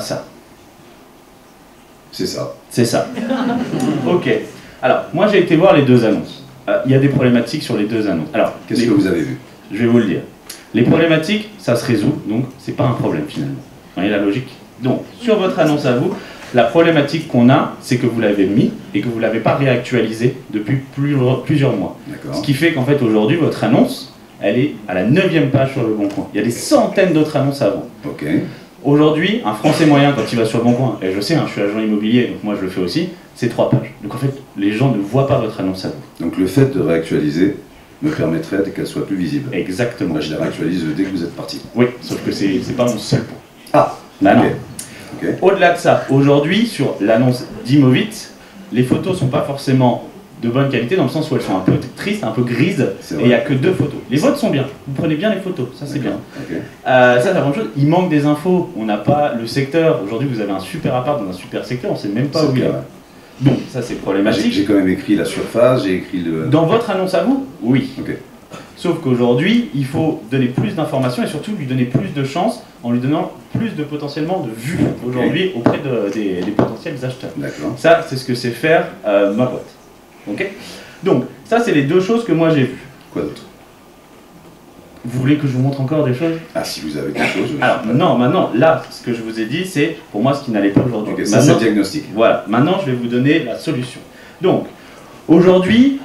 C'est ça. C'est ça. Ok. Alors, moi j'ai été voir les 2 annonces. Il y a des problématiques sur les 2 annonces. Alors, qu'est-ce que vous avez vu? Je vais vous le dire. Les problématiques, ça se résout, donc c'est pas un problème finalement. Vous voyez la logique? Donc, sur votre annonce à vous, la problématique qu'on a, c'est que vous l'avez mis et que vous ne l'avez pas réactualisé depuis plusieurs mois. Ce qui fait qu'en fait, aujourd'hui, votre annonce, elle est à la 9e page sur Le Bon Coin. Il y a des centaines d'autres annonces avant. Aujourd'hui, un Français moyen, quand il va sur Le Bon Coin, et je sais, hein, je suis agent immobilier, donc moi je le fais aussi, c'est 3 pages. Donc en fait, les gens ne voient pas votre annonce à vous. Donc le fait de réactualiser me permettrait qu'elle soit plus visible. Exactement. Moi, je la réactualise dès que vous êtes parti. Oui, sauf que c'est pas mon seul point. Ah, bah non. Au-delà de ça, aujourd'hui, sur l'annonce d'Imovit, les photos ne sont pas forcément de bonne qualité, dans le sens où elles sont un peu tristes, un peu grises, et il n'y a que 2 photos. Les vôtres sont bien, vous prenez bien les photos, ça c'est bien. Ça c'est la première chose, il manque des infos, on n'a pas le secteur, aujourd'hui vous avez un super appart dans un super secteur, on ne sait même pas où il est. Donc ça c'est problématique. J'ai quand même écrit la surface, j'ai écrit le... Dans votre annonce à vous, oui. Sauf qu'aujourd'hui, il faut donner plus d'informations et surtout lui donner plus de chance en lui donnant plus de potentiellement de vues aujourd'hui auprès des potentiels acheteurs. Ça, c'est ce que c'est faire ma boîte. Donc, ça, c'est les 2 choses que moi j'ai vues. Quoi d'autre? Vous voulez que je vous montre encore des choses? Ah, si vous avez des choses. Alors, non, maintenant, là, ce que je vous ai dit, c'est pour moi ce qui n'allait pas aujourd'hui. Ça, c'est le diagnostic. Voilà, maintenant, je vais vous donner la solution. Donc, aujourd'hui,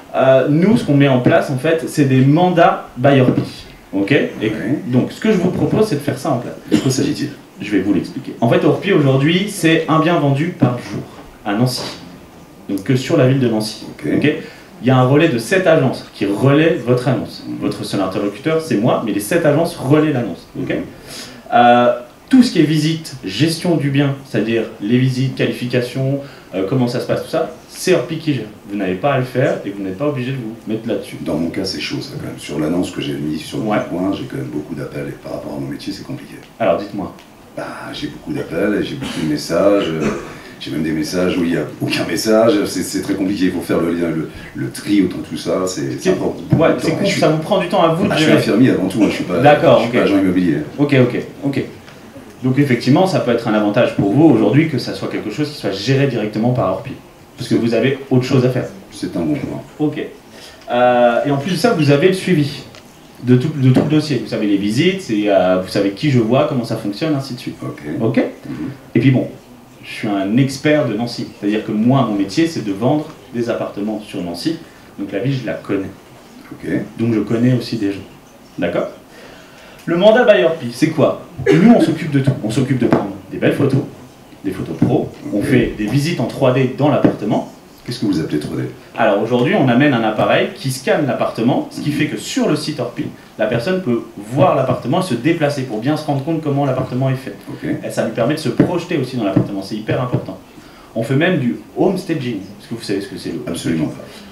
nous, ce qu'on met en place, en fait, c'est des mandats by Orpi. Donc, ce que je vous propose, c'est de faire ça en place. De quoi s'agit-il? Je vais vous l'expliquer. En fait, Orpi, aujourd'hui, c'est un bien vendu par jour à Nancy. Donc, que sur la ville de Nancy. Il y a un relais de 7 agences qui relaient votre annonce. Votre seul interlocuteur, c'est moi, mais les 7 agences relaient l'annonce. Tout ce qui est visite, gestion du bien, c'est-à-dire les visites, qualification, comment ça se passe, tout ça, c'est Orpi qui gère. Vous n'avez pas à le faire et vous n'êtes pas obligé de vous mettre là-dessus. Dans mon cas, c'est chaud ça quand même. Sur l'annonce que j'ai mise sur le point, j'ai quand même beaucoup d'appels et par rapport à mon métier, c'est compliqué. Alors dites-moi. Bah, j'ai beaucoup d'appels, j'ai beaucoup de messages. J'ai même des messages où il n'y a aucun message, c'est très compliqué, il faut faire le lien, le tri autour de tout ça, c'est ça vous prend du temps à vous de gérer. Je suis infirmier avant tout, je ne suis pas agent immobilier. Ok. Donc effectivement, ça peut être un avantage pour vous aujourd'hui que ça soit quelque chose qui soit géré directement par Orpi, parce que vous avez autre chose à faire. C'est un bon point. Ok. Et en plus de ça, vous avez le suivi de tout le dossier. Vous savez les visites, vous savez qui je vois, comment ça fonctionne, ainsi de suite. Ok. Et puis bon, je suis un expert de Nancy. C'est-à-dire que moi, mon métier, c'est de vendre des appartements sur Nancy. Donc la ville, je la connais. Donc je connais aussi des gens. D'accord? Le mandat by Orpi, c'est quoi? Nous, on s'occupe de tout. On s'occupe de prendre des belles photos, des photos pro. On fait des visites en 3D dans l'appartement. Qu'est-ce que vous appelez 3D? Alors aujourd'hui, on amène un appareil qui scanne l'appartement, ce qui fait que sur le site Orpi, la personne peut voir l'appartement et se déplacer pour bien se rendre compte comment l'appartement est fait. Et ça lui permet de se projeter aussi dans l'appartement, c'est hyper important. On fait même du home staging. Est-ce que vous savez ce que c'est le home staging?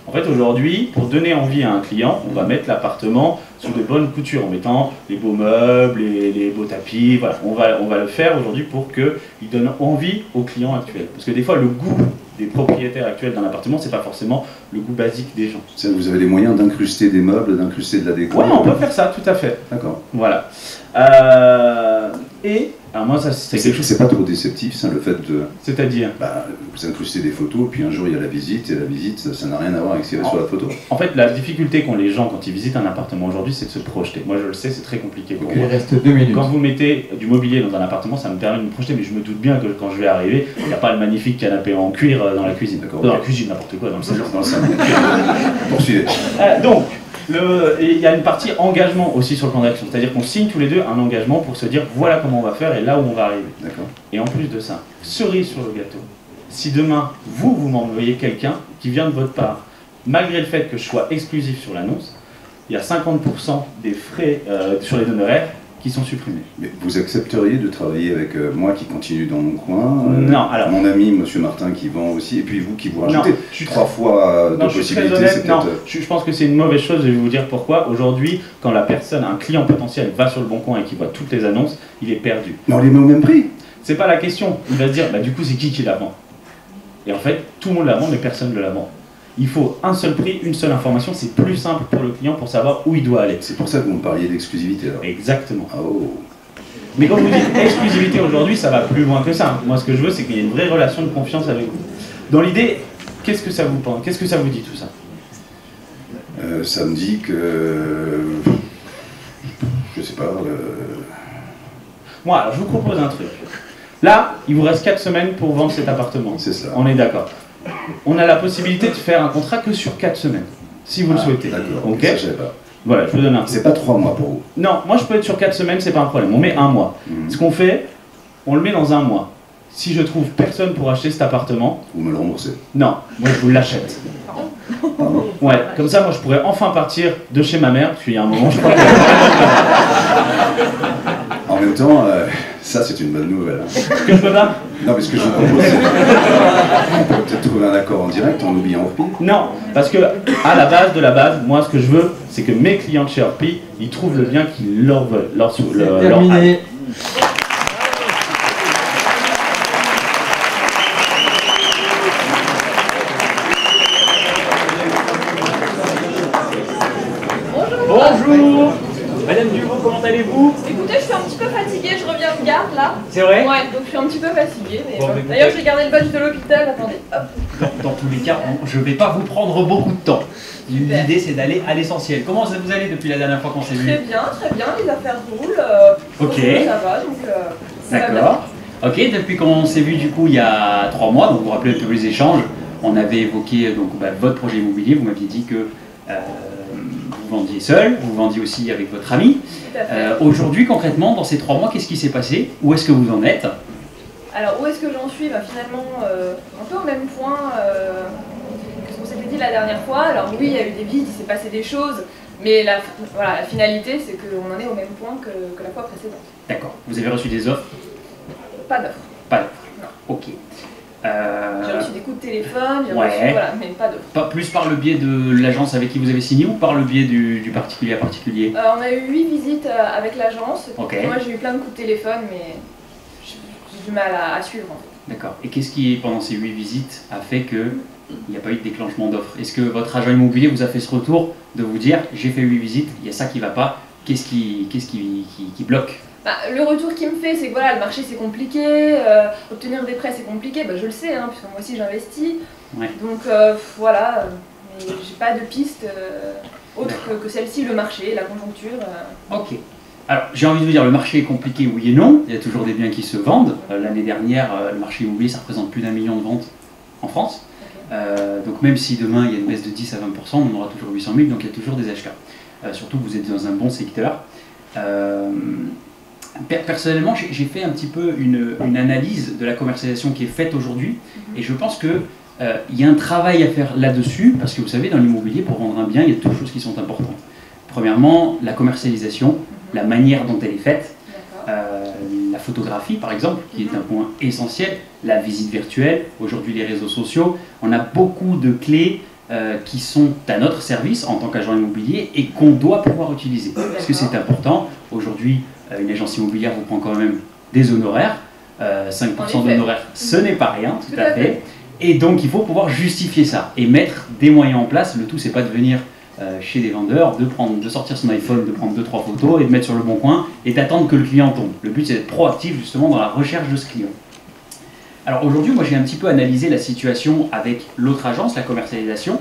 En fait, aujourd'hui, pour donner envie à un client, on va mettre l'appartement sous de bonnes coutures en mettant les beaux meubles, les beaux tapis. Voilà, on va le faire aujourd'hui pour qu'il donne envie aux clients actuels. Parce que des fois, le goût des propriétaires actuels d'un appartement, c'est pas forcément le goût basique des gens. Vous avez les moyens d'incruster des meubles, d'incruster de la déco? Oui, on peut faire ça, tout à fait. D'accord. Voilà. Alors moi, ça, c'est quelque chose... C'est pas trop déceptif, ça, le fait de... C'est-à-dire vous incrustez des photos, puis un jour il y a la visite, et la visite, ça n'a rien à voir avec ce qu'il y a sur la photo. En fait, la difficulté qu'ont les gens quand ils visitent un appartement aujourd'hui, c'est de se projeter. Moi, je le sais, c'est très compliqué. Il reste 2 minutes. Quand vous mettez du mobilier dans un appartement, ça me permet de me projeter, mais je me doute bien que quand je vais arriver, il n'y a pas le magnifique canapé en cuir dans la cuisine. Dans la cuisine, n'importe quoi, dans le salon. Poursuivez. Donc, il y a une partie engagement aussi sur le plan d'action, c'est-à-dire qu'on signe tous les deux un engagement pour se dire voilà comment on va faire et là où on va arriver. Et en plus de ça, cerise sur le gâteau, si demain vous m'envoyez quelqu'un qui vient de votre part, malgré le fait que je sois exclusif sur l'annonce, il y a 50% des frais sur les honoraires qui sont supprimés. Mais vous accepteriez de travailler avec moi qui continue dans mon coin, non, alors, mon ami Monsieur Martin qui vend aussi, et puis vous qui vous rajoutez 3 fois de possibilités? Je pense que c'est une mauvaise chose, je vais vous dire pourquoi. Aujourd'hui, quand la personne, un client potentiel va sur le Bon Coin et qui voit toutes les annonces, il est perdu. Mais on les met au même prix? C'est pas la question. Il va se dire, du coup, c'est qui la vend? Et en fait, tout le monde la vend, mais personne ne la vend. Il faut un seul prix, une seule information, c'est plus simple pour le client pour savoir où il doit aller. C'est pour ça que vous me parliez d'exclusivité alors. Exactement. Oh. Mais quand vous dites exclusivité aujourd'hui, ça va plus loin que ça. Moi, ce que je veux, c'est qu'il y ait une vraie relation de confiance avec vous. Dans l'idée, qu'est-ce que ça vous pense? Qu'est-ce que ça vous dit tout ça? Ça me dit que... Je Je sais pas. Moi, alors je vous propose un truc. Là, il vous reste 4 semaines pour vendre cet appartement. C'est ça. On est d'accord. On a la possibilité de faire un contrat que sur 4 semaines, si vous le souhaitez. D'accord, ok. Ça, je savais pas. Voilà, je vous donne un. C'est pas 3 mois pour vous. Non, moi je peux être sur 4 semaines, c'est pas un problème. On met 1 mois. Ce qu'on fait, on le met dans 1 mois. Si je trouve personne pour acheter cet appartement... Vous me le remboursez? Non, moi je vous l'achète. Pardon? Ouais, comme ça moi je pourrais enfin partir de chez ma mère, parce qu'il y a un moment je crois que... En même temps, ça c'est une bonne nouvelle. Hein. Que je peux pas? Non, mais ce que je vous propose, c'est... On peut peut-être trouver un accord en direct en oubliant Orpi. Non, parce que à la base de la base, moi ce que je veux, c'est que mes clients de chez Orpi, ils trouvent le bien qu'ils leur veulent. Terminé. Bonjour Madame Duvaux, comment allez-vous? Écoutez, je suis un petit peu fatiguée, je reviens de garde là. C'est vrai? Ouais, donc je suis un petit peu fatiguée. Mais bon, d'ailleurs, j'ai gardé le badge de l'hôpital, attendez, hop. Dans tous les cas, je ne vais pas vous prendre beaucoup de temps. L'idée, c'est d'aller à l'essentiel. Comment ça vous allez depuis la dernière fois qu'on s'est vu? Très bien, les affaires roulent. Ok. Ça va, donc ça va bien. D'accord. Ok, depuis qu'on s'est vu du coup il y a 3 mois, donc vous vous rappelez un peu les échanges, on avait évoqué donc, votre projet immobilier, vous m'aviez dit que vous vendiez seul, vous vendiez aussi avec votre ami. Aujourd'hui, concrètement, dans ces 3 mois, qu'est-ce qui s'est passé? Où est-ce que vous en êtes? Alors, où est-ce que j'en suis? Finalement, un peu au même point que ce qu'on s'était dit la dernière fois. Alors oui, il y a eu des visites, il s'est passé des choses, mais la finalité, c'est qu'on en est au même point que la fois précédente. D'accord. Vous avez reçu des offres? Pas d'offres. Pas d'offres. Ok. J'ai reçu des coups de téléphone, j'ai ouais. reçu, voilà, mais pas d'offres. Pas plus par le biais de l'agence avec qui vous avez signé ou par le biais du particulier à particulier? On a eu 8 visites avec l'agence. Okay. Moi j'ai eu plein de coups de téléphone, mais j'ai du mal à suivre. En fait. D'accord. Et qu'est-ce qui, pendant ces 8 visites, a fait qu'il n'y a pas eu de déclenchement d'offres? Est-ce que votre agent immobilier vous a fait ce retour de vous dire j'ai fait 8 visites, il y a ça qui ne va pas, qu'est-ce qui bloque? Le retour qu'il me fait, c'est que voilà, le marché c'est compliqué, obtenir des prêts c'est compliqué, je le sais, hein, puisque moi aussi j'investis. Ouais. Donc voilà, mais j'ai pas de piste autre que celle-ci, le marché, la conjoncture. Ok. Alors j'ai envie de vous dire, le marché est compliqué, oui et non, il y a toujours des biens qui se vendent. L'année dernière, le marché immobilier, ça représente plus d'1 million de ventes en France. Donc même si demain il y a une baisse de 10 à 20%, on aura toujours 800 000, donc il y a toujours des acheteurs. Surtout que vous êtes dans un bon secteur. Personnellement, j'ai fait un petit peu une analyse de la commercialisation qui est faite aujourd'hui et je pense qu'il y a un travail à faire là-dessus parce que vous savez, dans l'immobilier, pour vendre un bien, il y a deux choses qui sont importantes. Premièrement, la commercialisation, la manière dont elle est faite, la photographie par exemple, qui est un point essentiel, la visite virtuelle, aujourd'hui les réseaux sociaux. On a beaucoup de clés qui sont à notre service en tant qu'agent immobilier et qu'on doit pouvoir utiliser. Parce que c'est important. Aujourd'hui, une agence immobilière vous prend quand même des honoraires. 5% d'honoraires, ce n'est pas rien, tout à fait. Et donc, il faut pouvoir justifier ça et mettre des moyens en place. Le tout, c'est pas de venir chez des vendeurs, de sortir son iPhone, de prendre 2-3 photos et de mettre sur le bon coin et d'attendre que le client tombe. Le but, c'est d'être proactif justement dans la recherche de ce client. Alors aujourd'hui, moi j'ai un petit peu analysé la situation avec l'autre agence, la commercialisation.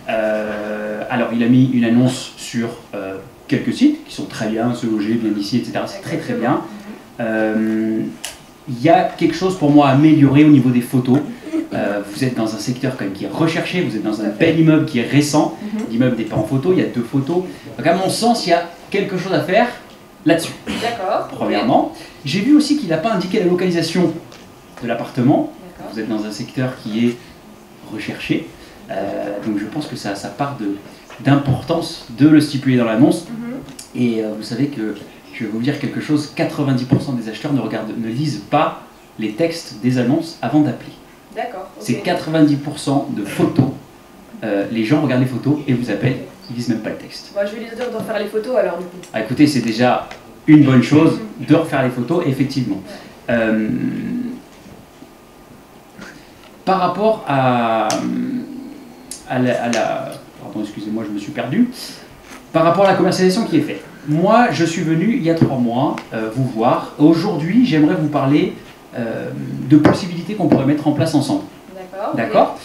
Alors il a mis une annonce sur quelques sites qui sont très bien, Se Loger, Bien Ici, etc. C'est très très bien. Il y a quelque chose pour moi à améliorer au niveau des photos. Vous êtes dans un secteur quand même qui est recherché, vous êtes dans un bel immeuble qui est récent. L'immeuble n'est pas en photo, il y a 2 photos. Donc à mon sens, il y a quelque chose à faire là-dessus. D'accord. Premièrement. J'ai vu aussi qu'il n'a pas indiqué la localisation de l'appartement. Vous êtes dans un secteur qui est recherché. Donc je pense que ça part d'importance de le stipuler dans l'annonce. Et vous savez que, je vais vous dire quelque chose, 90% des acheteurs ne lisent pas les textes des annonces avant d'appeler. D'accord. C'est 90% de photos. Les gens regardent les photos et vous appellent, ils lisent même pas le texte. Je vais les dire de refaire les photos alors du coup. Écoutez, c'est déjà une bonne chose de refaire les photos, effectivement. Par rapport à la... Pardon, excusez-moi, je me suis perdu. Par rapport à la commercialisation qui est faite. Moi, je suis venu il y a 3 mois vous voir. Aujourd'hui, j'aimerais vous parler de possibilités qu'on pourrait mettre en place ensemble. D'accord.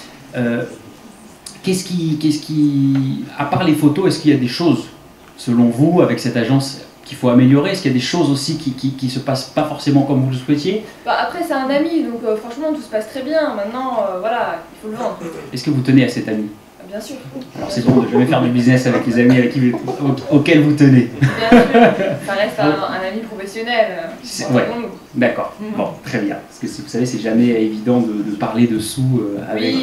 À part les photos, est-ce qu'il y a des choses, selon vous, avec cette agence qu'il faut améliorer? Est-ce qu'il y a des choses aussi qui se passent pas forcément comme vous le souhaitiez? Après, c'est un ami, donc franchement, tout se passe très bien. Maintenant, voilà, il faut le vendre. Est-ce que vous tenez à cet ami? Bien sûr. Alors c'est bon de jamais faire du business avec les amis auxquels vous tenez. Bien sûr, ça reste un ami professionnel. Ouais, d'accord. Bon, très bien. Parce que vous savez, c'est jamais évident de parler de sous avec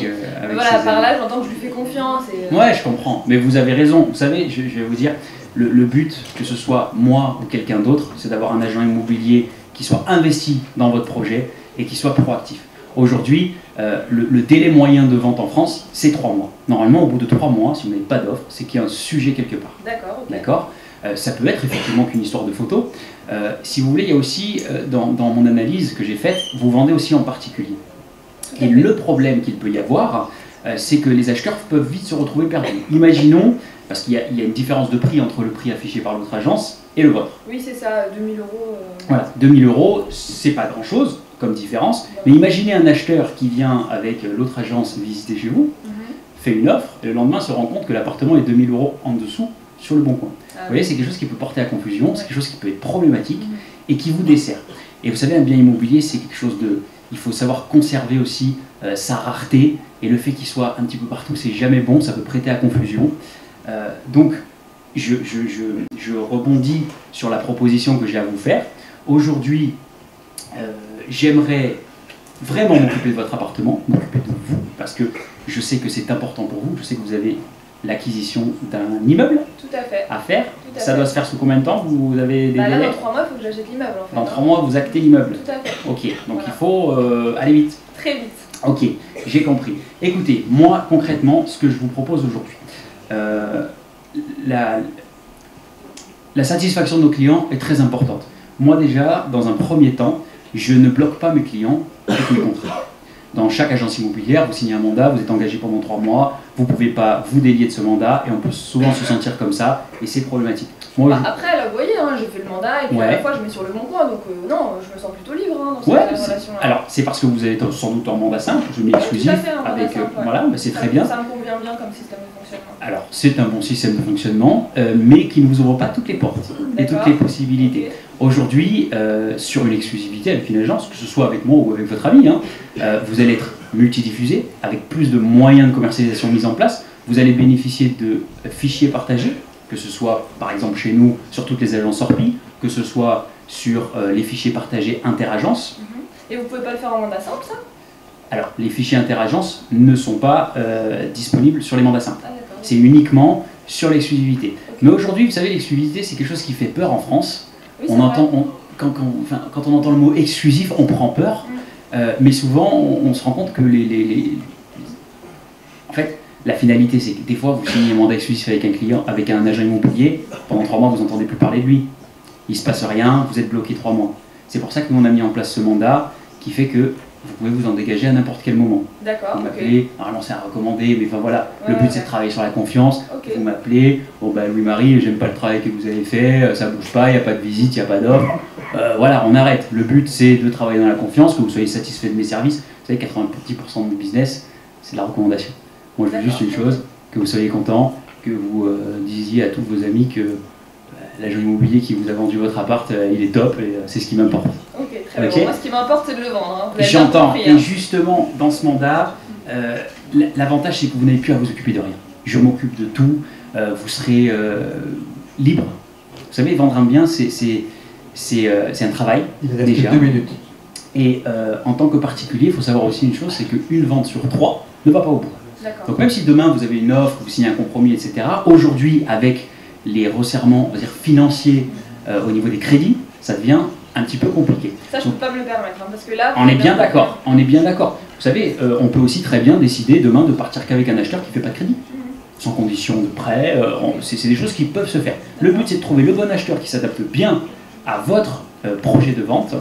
voilà, par là, j'entends que je lui fais confiance. Ouais, je comprends. Mais vous avez raison. Vous savez, je vais vous dire, le but, que ce soit moi ou quelqu'un d'autre, c'est d'avoir un agent immobilier qui soit investi dans votre projet et qui soit proactif. Aujourd'hui, le délai moyen de vente en France, c'est 3 mois. Normalement, au bout de 3 mois, si vous n'avez pas d'offre, c'est qu'il y a un sujet quelque part. D'accord. Okay. D'accord. Ça peut être effectivement qu'une histoire de photo. Si vous voulez, il y a aussi, dans mon analyse que j'ai faite, vous vendez aussi en particulier. Et le problème qu'il peut y avoir, c'est que les acheteurs peuvent vite se retrouver perdus. Imaginons, parce qu'il y a une différence de prix entre le prix affiché par l'autre agence et le vôtre. Oui, c'est ça, 2000 €. Voilà, 2000 €, c'est pas grand-chose comme différence, mais imaginez un acheteur qui vient avec l'autre agence visiter chez vous, fait une offre, et le lendemain se rend compte que l'appartement est 2000 € en dessous sur le bon coin. Vous voyez, c'est quelque chose qui peut porter à confusion, c'est quelque chose qui peut être problématique et qui vous dessert. Et vous savez, un bien immobilier, c'est quelque chose de... Il faut savoir conserver aussi sa rareté, et le fait qu'il soit un petit peu partout, c'est jamais bon, ça peut prêter à confusion. Donc, je rebondis sur la proposition que j'ai à vous faire. Aujourd'hui, j'aimerais vraiment m'occuper de votre appartement, m'occuper de vous, parce que je sais que c'est important pour vous, je sais que vous avez l'acquisition d'un immeuble à faire. Ça doit se faire sous combien de temps? Vous avez des là, délais? dans 3 mois, il faut que j'achète l'immeuble. En fait, dans 3 mois, vous actez l'immeuble? Tout à fait. Ok, donc il faut aller vite. Très vite. Ok, j'ai compris. Écoutez, moi, concrètement, ce que je vous propose aujourd'hui, la satisfaction de nos clients est très importante. Moi déjà, dans un premier temps, je ne bloque pas mes clients avec mes contrats. Dans chaque agence immobilière, vous signez un mandat, vous êtes engagé pendant 3 mois, vous ne pouvez pas vous délier de ce mandat, et on peut souvent se sentir comme ça, et c'est problématique. Moi, après, là, vous voyez, hein, j'ai fait le mandat, et puis à la fois je mets sur le bon coin, donc non, je me sens plutôt libre dans cette relation-là. Alors, c'est parce que vous êtes sans doute en mandat simple, je mets exclusif, avec, voilà, mais c'est très bien. Ça me convient bien comme système de fonctionnement. Alors, c'est un bon système de fonctionnement, mais qui ne vous ouvre pas toutes les portes, et toutes les possibilités. Aujourd'hui, sur une exclusivité avec une agence, que ce soit avec moi ou avec votre ami, hein, vous allez être multidiffusé, avec plus de moyens de commercialisation mis en place. Vous allez bénéficier de fichiers partagés, que ce soit par exemple chez nous sur toutes les agences Orpi, que ce soit sur les fichiers partagés interagences. Et vous ne pouvez pas le faire en mandat simple, ça? Alors, les fichiers interagences ne sont pas disponibles sur les mandats simples. C'est uniquement sur l'exclusivité. Mais aujourd'hui, vous savez, l'exclusivité, c'est quelque chose qui fait peur en France. Oui, quand on entend le mot exclusif, on prend peur. Mais souvent, on se rend compte que en fait, la finalité, c'est que des fois, vous signez un mandat exclusif avec un client, avec un agent immobilier, pendant 3 mois, vous n'entendez plus parler de lui. Il ne se passe rien, vous êtes bloqué 3 mois. C'est pour ça que nous, on a mis en place ce mandat qui fait que vous pouvez vous en dégager à n'importe quel moment. D'accord. Vous m'appelez, normalement c'est un recommandé, mais enfin voilà, le but c'est de travailler sur la confiance. Vous m'appelez, bon bah Louis-Marie, j'aime pas le travail que vous avez fait, ça bouge pas, il n'y a pas de visite, il n'y a pas d'offre. Voilà, on arrête. Le but c'est de travailler dans la confiance, que vous soyez satisfait de mes services. Vous savez, 90% de mon business, c'est de la recommandation. Moi je veux juste une chose, que vous soyez content, que vous disiez à tous vos amis que l'agent immobilier qui vous a vendu votre appart, il est top et c'est ce qui m'importe. Ok, très bien. Moi, ce qui m'importe, c'est de le vendre. Hein. J'entends. Et justement, dans ce mandat, l'avantage, c'est que vous n'avez plus à vous occuper de rien. Je m'occupe de tout. Vous serez libre. Vous savez, vendre un bien, c'est un travail. Il reste déjà 2 minutes. Et en tant que particulier, il faut savoir aussi une chose, c'est qu'une vente sur 3 ne va pas au bout. Donc même si demain, vous avez une offre, vous signez un compromis, etc., aujourd'hui, avec les resserrements, on va dire, financiers au niveau des crédits, ça devient un petit peu compliqué. Ça, je ne peux pas me le permettre, hein, parce que là... On est bien d'accord, on est bien d'accord. Vous savez, on peut aussi très bien décider demain de partir qu'avec un acheteur qui ne fait pas de crédit, sans condition de prêt, c'est des choses qui peuvent se faire. Le but, c'est de trouver le bon acheteur qui s'adapte bien à votre projet de vente,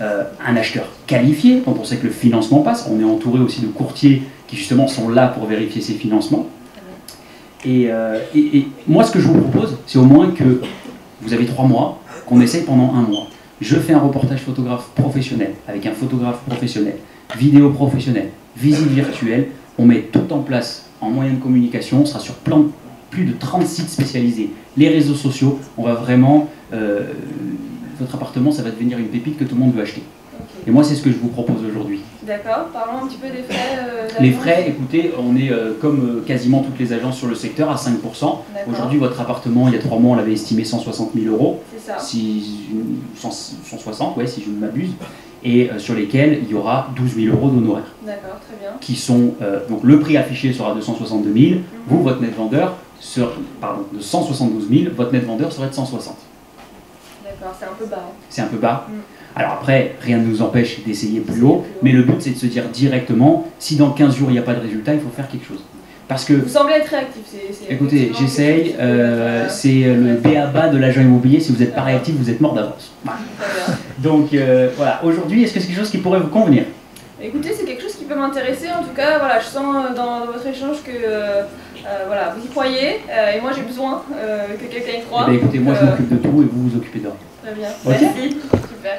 un acheteur qualifié, dont on sait que le financement passe. On est entouré aussi de courtiers qui justement sont là pour vérifier ces financements. Et moi, ce que je vous propose, c'est au moins que vous avez 3 mois, qu'on essaye pendant 1 mois. Je fais un reportage photographe professionnel, avec un photographe professionnel, vidéo professionnelle, visite virtuelle. On met tout en place en moyen de communication. On sera sur plein plus de 30 sites spécialisés. Les réseaux sociaux, on va vraiment... votre appartement, ça va devenir une pépite que tout le monde veut acheter. Et moi, c'est ce que je vous propose aujourd'hui. D'accord, parlons un petit peu des frais. Les frais, écoutez, on est comme quasiment toutes les agences sur le secteur à 5%. Aujourd'hui, votre appartement, il y a 3 mois, on l'avait estimé 160 000 €. C'est ça. 160, ouais, si je ne m'abuse. Et sur lesquels il y aura 12 000 € d'honoraires. D'accord, très bien. Qui sont, donc le prix affiché sera de 162 000. Vous, votre net vendeur, de 172 000, votre net vendeur serait de 160. D'accord, c'est un peu bas. C'est un peu bas. Alors après, rien ne nous empêche d'essayer plus haut, mais le but c'est de se dire directement, si dans 15 jours il n'y a pas de résultat, il faut faire quelque chose. Parce que, vous semblez être réactif. Écoutez, j'essaye, c'est le b.a.-ba de l'agent immobilier, si vous n'êtes pas réactif, vous êtes mort d'avance. Voilà. Donc voilà, aujourd'hui, est-ce que c'est quelque chose qui pourrait vous convenir? Écoutez, c'est quelque chose qui peut m'intéresser, en tout cas, voilà, je sens dans votre échange que voilà, vous y croyez, et moi j'ai besoin que quelqu'un y croie. Eh bien, écoutez, moi je m'occupe de tout et vous vous occupez de rien. Très bien, okay. Merci, super.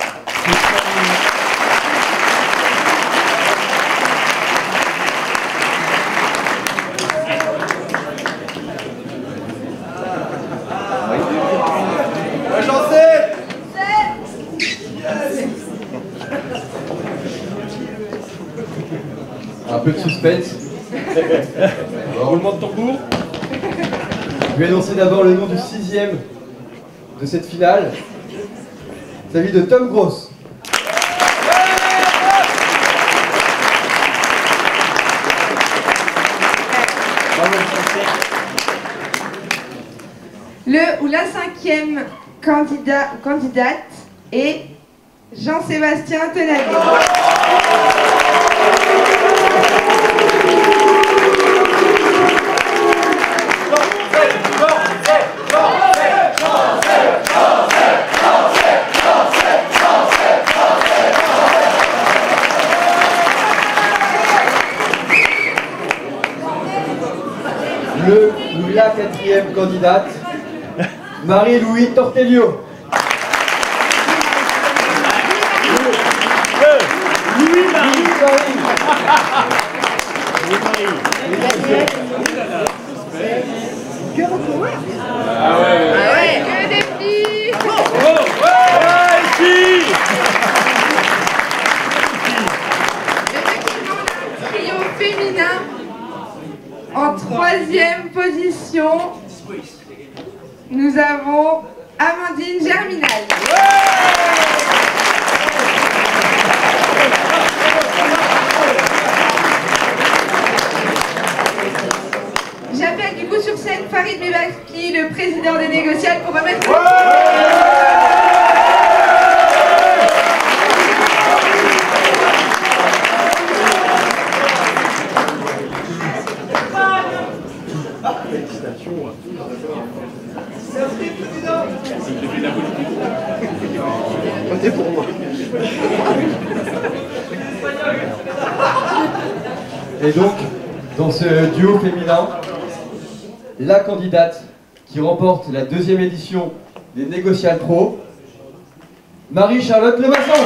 Un peu de suspense. Roulement de tambour. Je vais annoncer d'abord le nom du 6e de cette finale. Il s'agit de Tom Gross. Le ou la 5e candidate est Jean-Sébastien Tenavier. Le ou la 4e candidate, Marie-Louis Tortelio. Ah ouais, que des filles. Le trio féminin en 3e position, nous avons Amandine Germinal. J'appelle du coup sur scène Farid Mebaki, le président des négociations, pour remettre... Comptez pour moi. Et donc, dans ce duo féminin, la candidate qui remporte la 2e édition des Négociales Pro, Marie-Charlotte Lemasson.